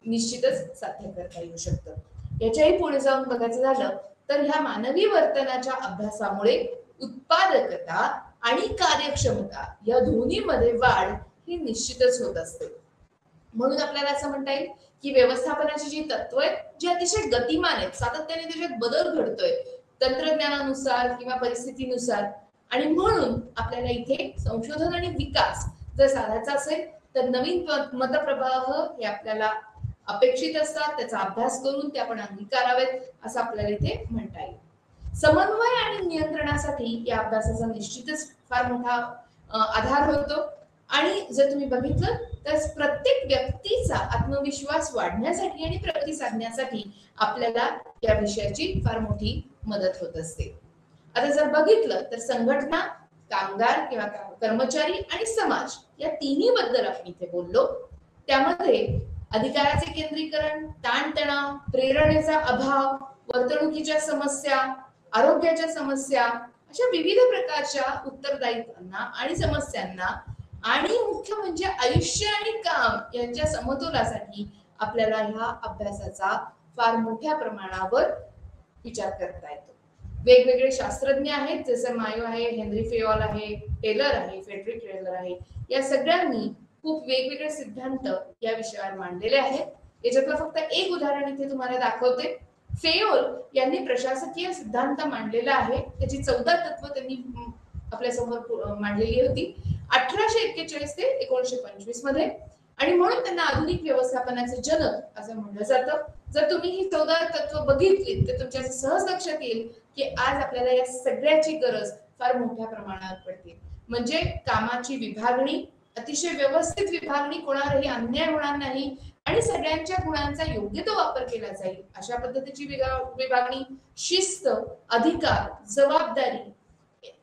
Speaker 1: निश्चितच साध्य करता येऊ शकतं. याच्याही पुढे जाऊन बघायचं झालं तर ह्या मानवी वर्तनाच्या अभ्यासामुळे उत्पादकता आणि कार्यक्षमता या दोन्हीमध्ये वाढ ही निश्चितच होत असते. म्हणून आपल्याला असं म्हणता येईल की व्यवस्थापनाची जी तत्व आहेत जी अतिशय गतिमान आहेत, सातत्याने त्याच्यात बदल घडतोय तंत्रज्ञानानुसार किंवा परिस्थितीनुसार, आणि म्हणून आपल्याला इथे संशोधन आणि विकास जर साधायचा असेल तर नवीन मतप्रवाह हे आपल्याला अपेक्षित असतात, त्याचा अभ्यास करून ते आपण अंगीकारावेत असं आपल्याला इथे म्हणता येईल. समन्वय आणि नियंत्रणासाठी या अभ्यासाचा निश्चितच फार मोठा आधार होतो. आणि जर तुम्ही बघितलं तर प्रत्येक व्यक्तीचा आत्मविश्वास वाढण्यासाठी आणि प्रगती साधण्यासाठी आपल्याला या विषयाची फार मोठी मदत होत असते. आता जर बघितलं तर संघटना, कामगार किंवा कर्मचारी आणि समाज या तिन्ही बद्दल आपण इथे बोललो. त्यामध्ये अधिकाराचे केंद्रीकरण, ताणतणाव, प्रेरणेचा अभाव, वर्तणुकीच्या समस्या, आरोग्याच्या समस्या अशा विविध प्रकारच्या उत्तरदायित्वांना आणि समस्यांना आणि मुख्य म्हणजे आयुष्य आणि काम यांच्या समतोलासाठी आपल्याला ह्या अभ्यासाचा फार मोठ्या प्रमाणावर विचार करता येतो. वेगवेगळे शास्त्रज्ञ आहेत जसे मायो आहे, हेनरी फेयोल आहे, टेलर आहे, फ्रेडरिक टेलर आहे, या सगळ्यांनी खूप वेगवेगळे सिद्धांत या विषयावर मांडलेले आहेत. याच्यातलं फक्त एक उदाहरण इथे तुम्हाला दाखवते. फेयोल यांनी प्रशासकीय सिद्धांत मांडलेला आहे, त्याची 14 तत्व त्यांनी आपल्या समोर मांडलेली होती 1841 ते 1925 मध्ये, आणि म्हणून त्यांना आधुनिक व्यवस्थापनाचे जनक असं म्हटलं जातं. जर तुम्ही ही 14 तत्व बघितली तर तुमच्या सहज लक्षात येईल की आज आपल्याला या सगळ्याची गरज फार मोठ्या प्रमाणात पडते. म्हणजे कामाची विभागणी, अतिशय व्यवस्थित विभागणी, कोणावरही अन्याय होणार नाही आणि सगळ्यांच्या गुणांचा योग्य तो वापर केला जाईल अशा पद्धतीची विभागणी, शिस्त, अधिकार, जबाबदारी,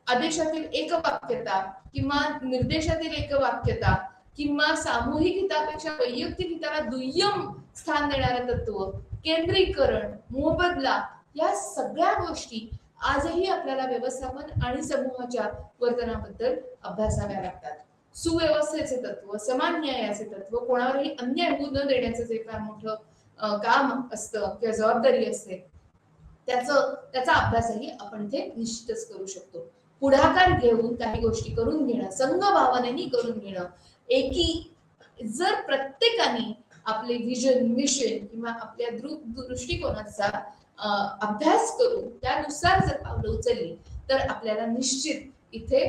Speaker 1: आदेशातील एकवाक्यता किंवा निर्देशातील एकवाक्यता किंवा सामूहिक हितापेक्षा वैयक्तिक हिताला दुय्यम स्थान देणारं तत्व, केंद्रीकरण, मोबदला, या सगळ्या गोष्टी आजही आपल्याला व्यवस्थापन आणि समूहाच्या वर्तनाबद्दल अभ्यासाव्या लागतात. सुव्यवस्थेचे तत्व, समान न्यायाचे तत्व, कोणावरही अन्याय होऊ न देण्याचं जे फार मोठं काम असतं किंवा जबाबदारी असते त्याचा अभ्यासही आपण इथे निश्चितच करू शकतो. पुढाकार घेऊन काही गोष्टी करून घेणं, संघ भावनेने करून घेणं, जर प्रत्येकाने आपले विजन, मिशन किंवा आपल्या दृष्टिकोनाचा अभ्यास करून त्यानुसार जर पावलं उचलली तर आपल्याला निश्चित इथे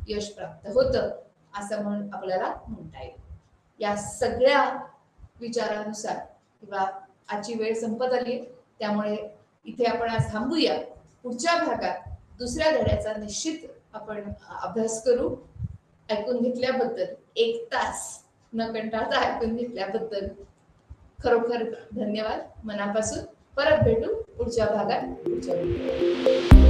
Speaker 1: यश प्राप्त होतं असं म्हणून आपल्याला म्हणता येईल. या सगळ्या विचारानुसार किंवा आजची वेळ संपत आली, त्यामुळे इथे आपण आज थांबूया. पुढच्या भागात दुसऱ्या धड्याचा निश्चित आपण अभ्यास करू. ऐकून घेतल्याबद्दल, 1 तास न कंटाळता ऐकून घेतल्याबद्दल खरोखर धन्यवाद मनापासून. परत भेटू पुढच्या भागात पुढच्या